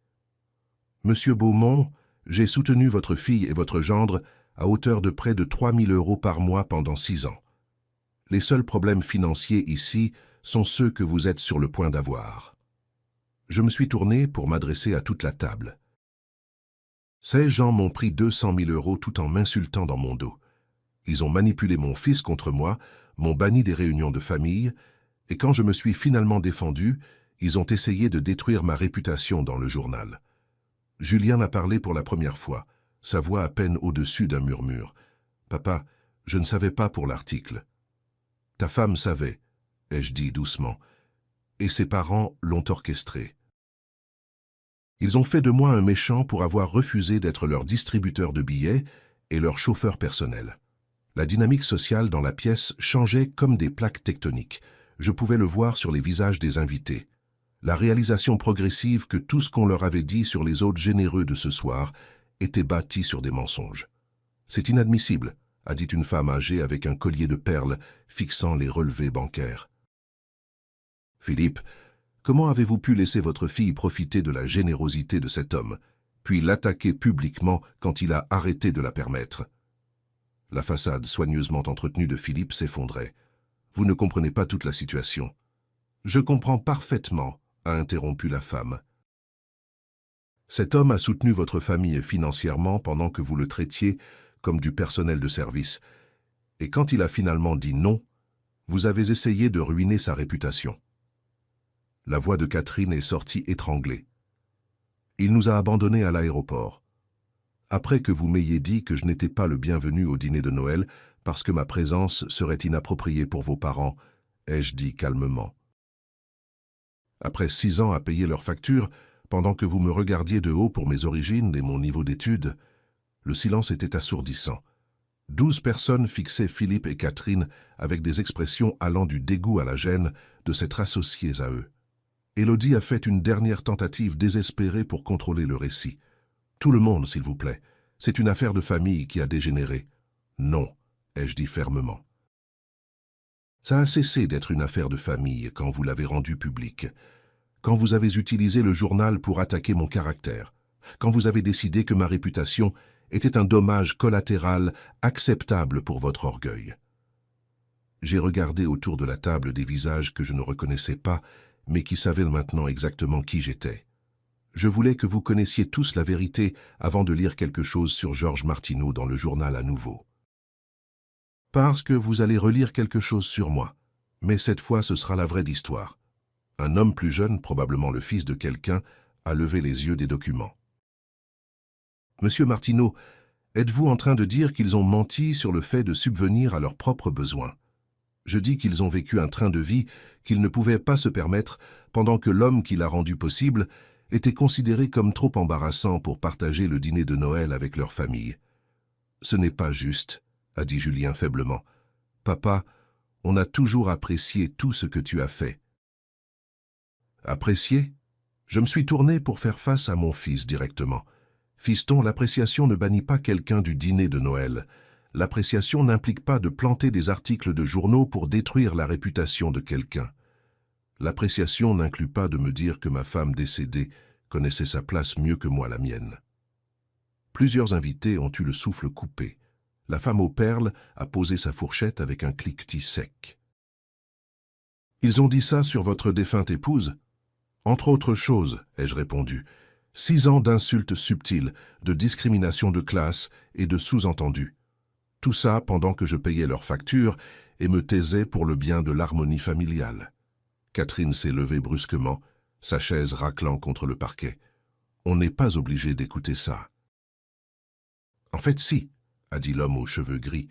Speaker 1: Monsieur Beaumont, j'ai soutenu votre fille et votre gendre à hauteur de près de 3 000 € par mois pendant 6 ans. Les seuls problèmes financiers ici sont ceux que vous êtes sur le point d'avoir. Je me suis tourné pour m'adresser à toute la table. Ces gens m'ont pris 200 000 € tout en m'insultant dans mon dos. Ils ont manipulé mon fils contre moi, m'ont banni des réunions de famille, et quand je me suis finalement défendu, ils ont essayé de détruire ma réputation dans le journal. Julien a parlé pour la première fois, sa voix à peine au-dessus d'un murmure. « Papa, je ne savais pas pour l'article. »« Ta femme savait, » ai-je dit doucement, « et ses parents l'ont orchestré. Ils ont fait de moi un méchant pour avoir refusé d'être leur distributeur de billets et leur chauffeur personnel. La dynamique sociale dans la pièce changeait comme des plaques tectoniques. Je pouvais le voir sur les visages des invités. La réalisation progressive que tout ce qu'on leur avait dit sur les hôtes généreux de ce soir était bâti sur des mensonges. « C'est inadmissible », a dit une femme âgée avec un collier de perles fixant les relevés bancaires. « Philippe, comment avez-vous pu laisser votre fille profiter de la générosité de cet homme, puis l'attaquer publiquement quand il a arrêté de la permettre ?» La façade soigneusement entretenue de Philippe s'effondrait. « Vous ne comprenez pas toute la situation. »« Je comprends parfaitement, » a interrompu la femme. Cet homme a soutenu votre famille financièrement pendant que vous le traitiez comme du personnel de service. Et quand il a finalement dit non, vous avez essayé de ruiner sa réputation. La voix de Catherine est sortie étranglée. Il nous a abandonnés à l'aéroport. Après que vous m'ayez dit que je n'étais pas le bienvenu au dîner de Noël parce que ma présence serait inappropriée pour vos parents, ai-je dit calmement. Après 6 ans à payer leurs factures, pendant que vous me regardiez de haut pour mes origines et mon niveau d'études, le silence était assourdissant. 12 personnes fixaient Philippe et Catherine avec des expressions allant du dégoût à la gêne de s'être associées à eux. Élodie a fait une dernière tentative désespérée pour contrôler le récit. « Tout le monde, s'il vous plaît. C'est une affaire de famille qui a dégénéré. »« Non, » ai-je dit fermement. Ça a cessé d'être une affaire de famille quand vous l'avez rendue publique, quand vous avez utilisé le journal pour attaquer mon caractère, quand vous avez décidé que ma réputation était un dommage collatéral acceptable pour votre orgueil. J'ai regardé autour de la table des visages que je ne reconnaissais pas, mais qui savaient maintenant exactement qui j'étais. Je voulais que vous connaissiez tous la vérité avant de lire quelque chose sur Georges Martineau dans le journal à nouveau. Parce que vous allez relire quelque chose sur moi, mais cette fois ce sera la vraie d'histoire. Un homme plus jeune, probablement le fils de quelqu'un, a levé les yeux des documents. Monsieur Martineau, êtes-vous en train de dire qu'ils ont menti sur le fait de subvenir à leurs propres besoins? Je dis qu'ils ont vécu un train de vie qu'ils ne pouvaient pas se permettre pendant que l'homme qui l'a rendu possible était considéré comme trop embarrassant pour partager le dîner de Noël avec leur famille. Ce n'est pas juste, a dit Julien faiblement. « Papa, on a toujours apprécié tout ce que tu as fait. » Apprécié? Je me suis tourné pour faire face à mon fils directement. Fiston, l'appréciation ne bannit pas quelqu'un du dîner de Noël. L'appréciation n'implique pas de planter des articles de journaux pour détruire la réputation de quelqu'un. L'appréciation n'inclut pas de me dire que ma femme décédée connaissait sa place mieux que moi la mienne. Plusieurs invités ont eu le souffle coupé. La femme aux perles a posé sa fourchette avec un cliquetis sec. « Ils ont dit ça sur votre défunte épouse ?» « Entre autres choses, ai-je répondu. 6 ans d'insultes subtiles, de discrimination de classe et de sous-entendus. Tout ça pendant que je payais leurs factures et me taisais pour le bien de l'harmonie familiale. » Catherine s'est levée brusquement, sa chaise raclant contre le parquet. « On n'est pas obligé d'écouter ça. »« En fait, si, » a dit l'homme aux cheveux gris,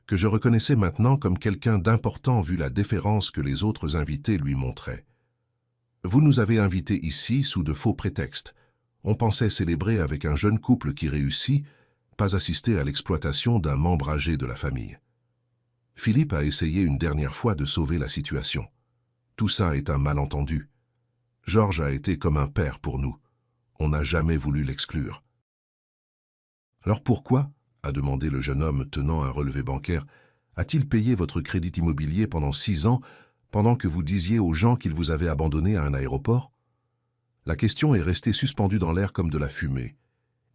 Speaker 1: que je reconnaissais maintenant comme quelqu'un d'important vu la déférence que les autres invités lui montraient. « Vous nous avez invités ici sous de faux prétextes. On pensait célébrer avec un jeune couple qui réussit, pas assister à l'exploitation d'un membre âgé de la famille. » Philippe a essayé une dernière fois de sauver la situation. Tout ça est un malentendu. Georges a été comme un père pour nous. On n'a jamais voulu l'exclure. « Alors pourquoi, » a demandé le jeune homme tenant un relevé bancaire, « a-t-il payé votre crédit immobilier pendant 6 ans, pendant que vous disiez aux gens qu'il vous avait abandonné à un aéroport ?» La question est restée suspendue dans l'air comme de la fumée.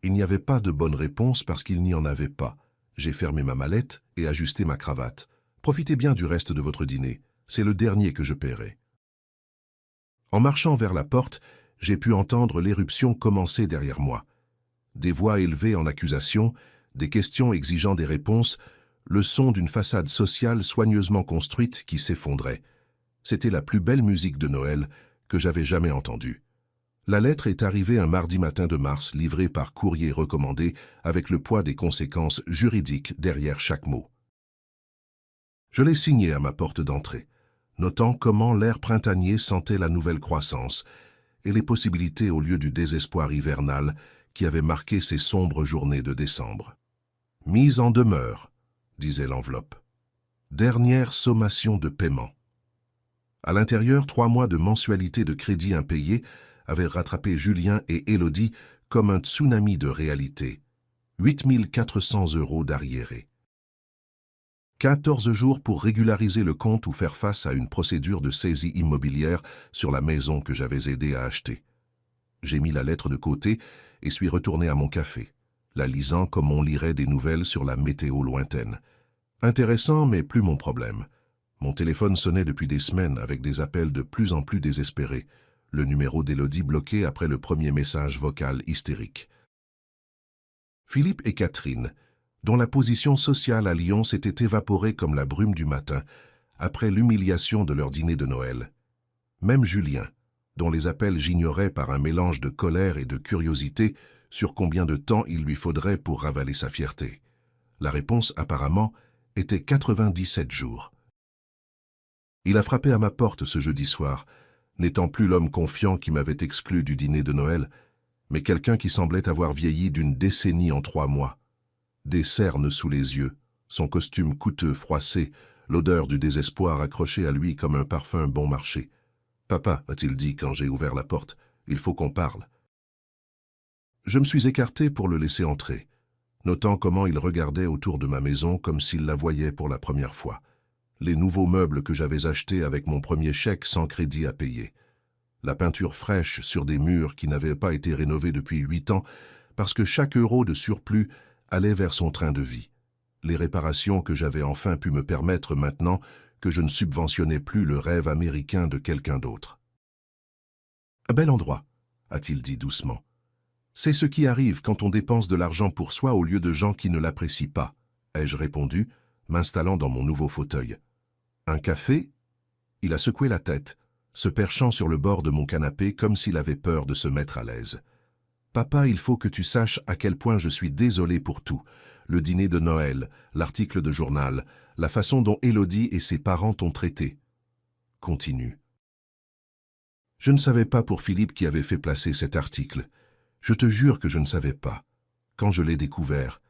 Speaker 1: Il n'y avait pas de bonne réponse parce qu'il n'y en avait pas. J'ai fermé ma mallette et ajusté ma cravate. « Profitez bien du reste de votre dîner. C'est le dernier que je paierai. » En marchant vers la porte, j'ai pu entendre l'éruption commencer derrière moi. Des voix élevées en accusation, des questions exigeant des réponses, le son d'une façade sociale soigneusement construite qui s'effondrait. C'était la plus belle musique de Noël que j'avais jamais entendue. La lettre est arrivée un mardi matin de mars, livrée par courrier recommandé, avec le poids des conséquences juridiques derrière chaque mot. Je l'ai signée à ma porte d'entrée, notant comment l'air printanier sentait la nouvelle croissance et les possibilités au lieu du désespoir hivernal qui avait marqué ces sombres journées de décembre. « Mise en demeure », disait l'enveloppe. « Dernière sommation de paiement. » À l'intérieur, 3 mois de mensualité de crédit impayé avaient rattrapé Julien et Élodie comme un tsunami de réalité. 8 400 € d'arriérés. 14 jours pour régulariser le compte ou faire face à une procédure de saisie immobilière sur la maison que j'avais aidé à acheter. J'ai mis la lettre de côté et suis retourné à mon café, la lisant comme on lirait des nouvelles sur la météo lointaine. Intéressant, mais plus mon problème. Mon téléphone sonnait depuis des semaines avec des appels de plus en plus désespérés, le numéro d'Élodie bloqué après le premier message vocal hystérique. Philippe et Catherine, dont la position sociale à Lyon s'était évaporée comme la brume du matin, après l'humiliation de leur dîner de Noël. Même Julien, dont les appels j'ignorais par un mélange de colère et de curiosité sur combien de temps il lui faudrait pour ravaler sa fierté. La réponse, apparemment, était 97 jours. Il a frappé à ma porte ce jeudi soir, n'étant plus l'homme confiant qui m'avait exclu du dîner de Noël, mais quelqu'un qui semblait avoir vieilli d'une décennie en 3 mois. Des cernes sous les yeux, son costume coûteux froissé, l'odeur du désespoir accrochée à lui comme un parfum bon marché. « Papa, a-t-il dit quand j'ai ouvert la porte, il faut qu'on parle. » Je me suis écarté pour le laisser entrer, notant comment il regardait autour de ma maison comme s'il la voyait pour la première fois. Les nouveaux meubles que j'avais achetés avec mon premier chèque sans crédit à payer. La peinture fraîche sur des murs qui n'avaient pas été rénovés depuis 8 ans parce que chaque euro de surplus allait vers son train de vie. Les réparations que j'avais enfin pu me permettre maintenant que je ne subventionnais plus le rêve américain de quelqu'un d'autre. « Un bel endroit », a-t-il dit doucement. « C'est ce qui arrive quand on dépense de l'argent pour soi au lieu de gens qui ne l'apprécient pas, » ai-je répondu, m'installant dans mon nouveau fauteuil. « Un café ?» Il a secoué la tête, se perchant sur le bord de mon canapé comme s'il avait peur de se mettre à l'aise. « Papa, il faut que tu saches à quel point je suis désolé pour tout. Le dîner de Noël, l'article de journal, la façon dont Élodie et ses parents t'ont traité. » Continue. Je ne savais pas pour Philippe qui avait fait placer cet article. Je te jure que je ne savais pas. Quand je l'ai découvert,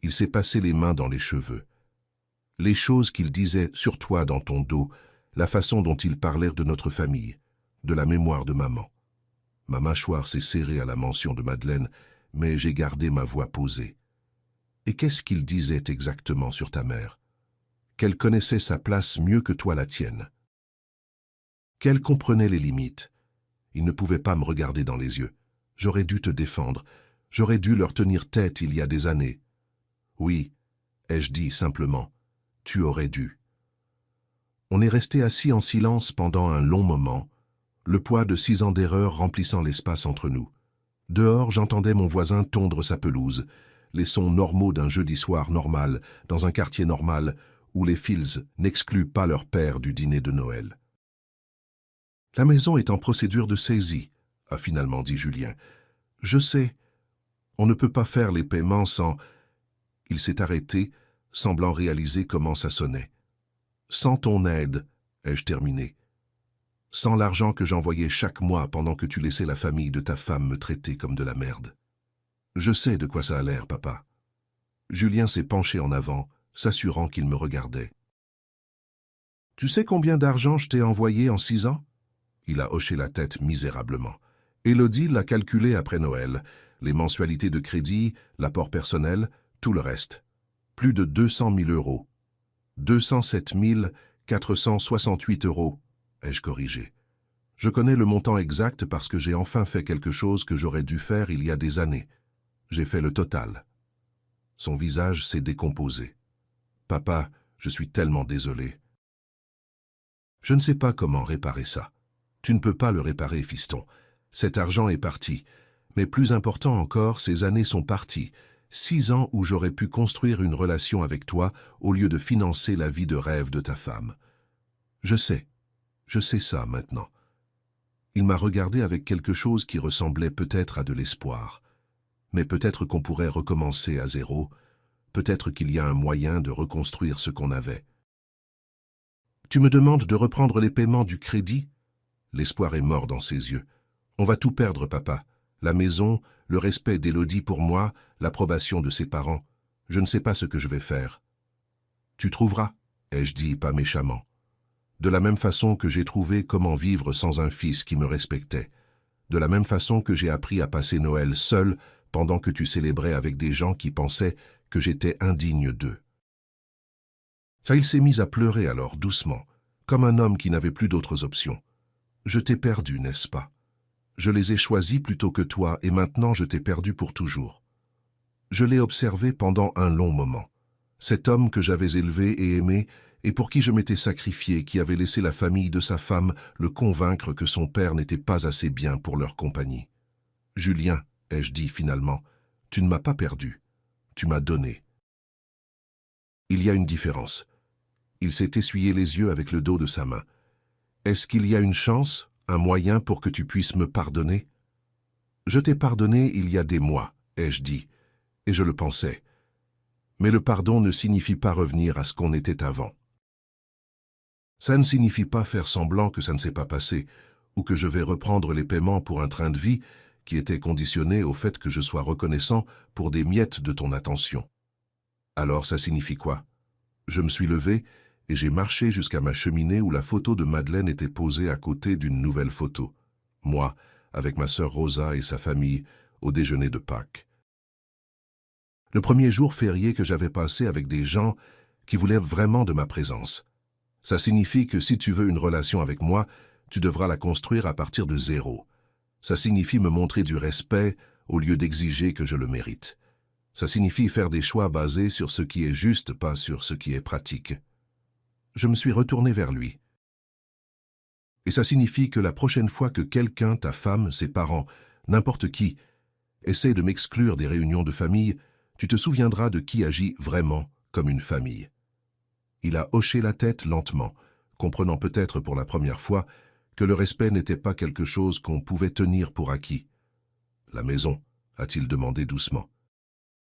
Speaker 1: Il s'est passé les mains dans les cheveux. Les choses qu'il disait sur toi dans ton dos, la façon dont il parlait de notre famille, de la mémoire de maman. Ma mâchoire s'est serrée à la mention de Madeleine, mais j'ai gardé ma voix posée. Et qu'est-ce qu'il disait exactement sur ta mère? Qu'elle connaissait sa place mieux que toi la tienne. Qu'elle comprenait les limites. Il ne pouvait pas me regarder dans les yeux. J'aurais dû te défendre. J'aurais dû leur tenir tête il y a des années. Oui, ai-je dit simplement. Tu aurais dû. On est resté assis en silence pendant un long moment, le poids de 6 ans d'erreur remplissant l'espace entre nous. Dehors, j'entendais mon voisin tondre sa pelouse, les sons normaux d'un jeudi soir normal, dans un quartier normal, où les Fields n'excluent pas leur père du dîner de Noël. La maison est en procédure de saisie, a finalement dit Julien. Je sais, on ne peut pas faire les paiements sans... Il s'est arrêté, semblant réaliser comment ça sonnait. Sans ton aide, ai-je terminé. Sans l'argent que j'envoyais chaque mois pendant que tu laissais la famille de ta femme me traiter comme de la merde. Je sais de quoi ça a l'air, papa. Julien s'est penché en avant, s'assurant qu'il me regardait. Tu sais combien d'argent je t'ai envoyé en 6 ans? Il a hoché la tête misérablement. Élodie l'a calculé après Noël, les mensualités de crédit, l'apport personnel, tout le reste. Plus de 200 000 euros. 207 468 euros, ai-je corrigé. Je connais le montant exact parce que j'ai enfin fait quelque chose que j'aurais dû faire il y a des années. J'ai fait le total. Son visage s'est décomposé. Papa, je suis tellement désolé. Je ne sais pas comment réparer ça. Tu ne peux pas le réparer, fiston. Cet argent est parti. Mais plus important encore, ces années sont parties. 6 ans où j'aurais pu construire une relation avec toi au lieu de financer la vie de rêve de ta femme. Je sais ça maintenant. Il m'a regardé avec quelque chose qui ressemblait peut-être à de l'espoir. Mais peut-être qu'on pourrait recommencer à zéro, peut-être qu'il y a un moyen de reconstruire ce qu'on avait. Tu me demandes de reprendre les paiements du crédit? L'espoir est mort dans ses yeux. On va tout perdre, papa. La maison, le respect d'Élodie pour moi, l'approbation de ses parents. Je ne sais pas ce que je vais faire. Tu trouveras, ai-je dit pas méchamment. De la même façon que j'ai trouvé comment vivre sans un fils qui me respectait. De la même façon que j'ai appris à passer Noël seul pendant que tu célébrais avec des gens qui pensaient que j'étais indigne d'eux. Ça, il s'est mis à pleurer alors, doucement, comme un homme qui n'avait plus d'autres options. Je t'ai perdu, n'est-ce pas? Je les ai choisis plutôt que toi et maintenant je t'ai perdu pour toujours. Je l'ai observé pendant un long moment. Cet homme que j'avais élevé et aimé et pour qui je m'étais sacrifié, qui avait laissé la famille de sa femme le convaincre que son père n'était pas assez bien pour leur compagnie. Julien, ai-je dit finalement, tu ne m'as pas perdu, tu m'as donné. Il y a une différence. Il s'est essuyé les yeux avec le dos de sa main. Est-ce qu'il y a une chance, un moyen pour que tu puisses me pardonner? Je t'ai pardonné il y a des mois, ai-je dit, et je le pensais. Mais le pardon ne signifie pas revenir à ce qu'on était avant. Ça ne signifie pas faire semblant que ça ne s'est pas passé, ou que je vais reprendre les paiements pour un train de vie qui était conditionné au fait que je sois reconnaissant pour des miettes de ton attention. Alors ça signifie quoi? Je me suis levé et j'ai marché jusqu'à ma cheminée où la photo de Madeleine était posée à côté d'une nouvelle photo. Moi, avec ma sœur Rosa et sa famille, au déjeuner de Pâques. Le premier jour férié que j'avais passé avec des gens qui voulaient vraiment de ma présence. Ça signifie que si tu veux une relation avec moi, tu devras la construire à partir de zéro. Ça signifie me montrer du respect au lieu d'exiger que je le mérite. Ça signifie faire des choix basés sur ce qui est juste, pas sur ce qui est pratique. Je me suis retourné vers lui. Et ça signifie que la prochaine fois que quelqu'un, ta femme, ses parents, n'importe qui, essaie de m'exclure des réunions de famille, tu te souviendras de qui agit vraiment comme une famille. Il a hoché la tête lentement, comprenant peut-être pour la première fois que le respect n'était pas quelque chose qu'on pouvait tenir pour acquis. « La maison ?» a-t-il demandé doucement.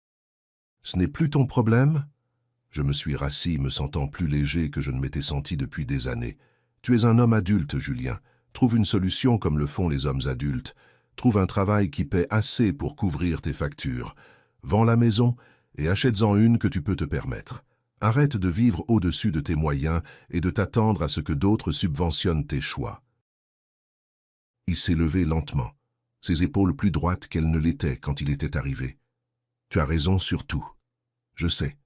Speaker 1: « Ce n'est plus ton problème ?» Je me suis rassis, me sentant plus léger que je ne m'étais senti depuis des années. « Tu es un homme adulte, Julien. Trouve une solution comme le font les hommes adultes. Trouve un travail qui paie assez pour couvrir tes factures. Vends la maison et achète-en une que tu peux te permettre. Arrête de vivre au-dessus de tes moyens et de t'attendre à ce que d'autres subventionnent tes choix. Il s'est levé lentement, ses épaules plus droites qu'elles ne l'étaient quand il était arrivé. Tu as raison sur tout. Je sais.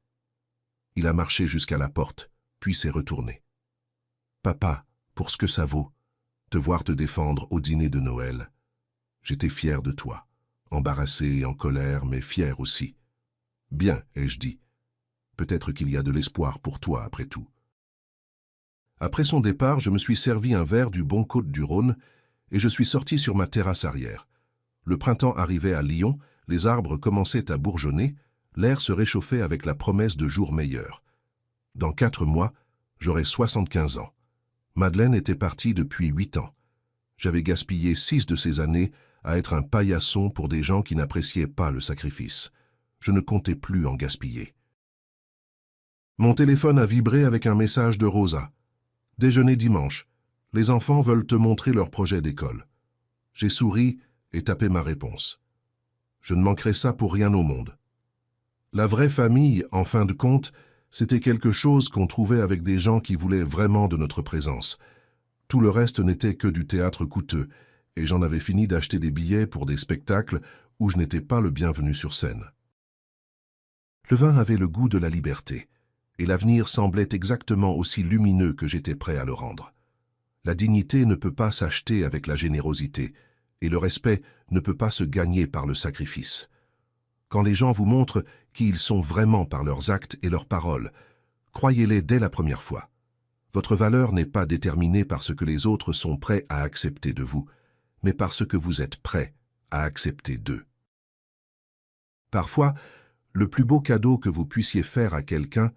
Speaker 1: Il a marché jusqu'à la porte, puis s'est retourné. Papa, pour ce que ça vaut, te voir te défendre au dîner de Noël. J'étais fier de toi, embarrassé et en colère, mais fier aussi. Bien, ai-je dit. Peut-être qu'il y a de l'espoir pour toi après tout. Après son départ, je me suis servi un verre du bon Côtes-du-Rhône et je suis sorti sur ma terrasse arrière. Le printemps arrivait à Lyon, les arbres commençaient à bourgeonner, l'air se réchauffait avec la promesse de jours meilleurs. Dans 4 mois, j'aurais 75 ans. Madeleine était partie depuis 8 ans. J'avais gaspillé 6 de ces années à être un paillasson pour des gens qui n'appréciaient pas le sacrifice. Je ne comptais plus en gaspiller. Mon téléphone a vibré avec un message de Rosa. Déjeuner dimanche. Les enfants veulent te montrer leur projet d'école. J'ai souri et tapé ma réponse. Je ne manquerais ça pour rien au monde. La vraie famille, en fin de compte, c'était quelque chose qu'on trouvait avec des gens qui voulaient vraiment de notre présence. Tout le reste n'était que du théâtre coûteux, et j'en avais fini d'acheter des billets pour des spectacles où je n'étais pas le bienvenu sur scène. Le vin avait le goût de la liberté, et l'avenir semblait exactement aussi lumineux que j'étais prêt à le rendre. La dignité ne peut pas s'acheter avec la générosité, et le respect ne peut pas se gagner par le sacrifice. Quand les gens vous montrent qui ils sont vraiment par leurs actes et leurs paroles, croyez-les dès la première fois. Votre valeur n'est pas déterminée par ce que les autres sont prêts à accepter de vous, mais par ce que vous êtes prêt à accepter d'eux. Parfois, le plus beau cadeau que vous puissiez faire à quelqu'un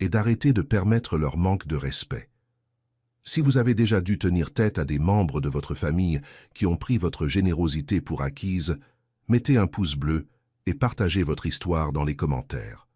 Speaker 1: est d'arrêter de permettre leur manque de respect. Si vous avez déjà dû tenir tête à des membres de votre famille qui ont pris votre générosité pour acquise, mettez un pouce bleu et partagez votre histoire dans les commentaires.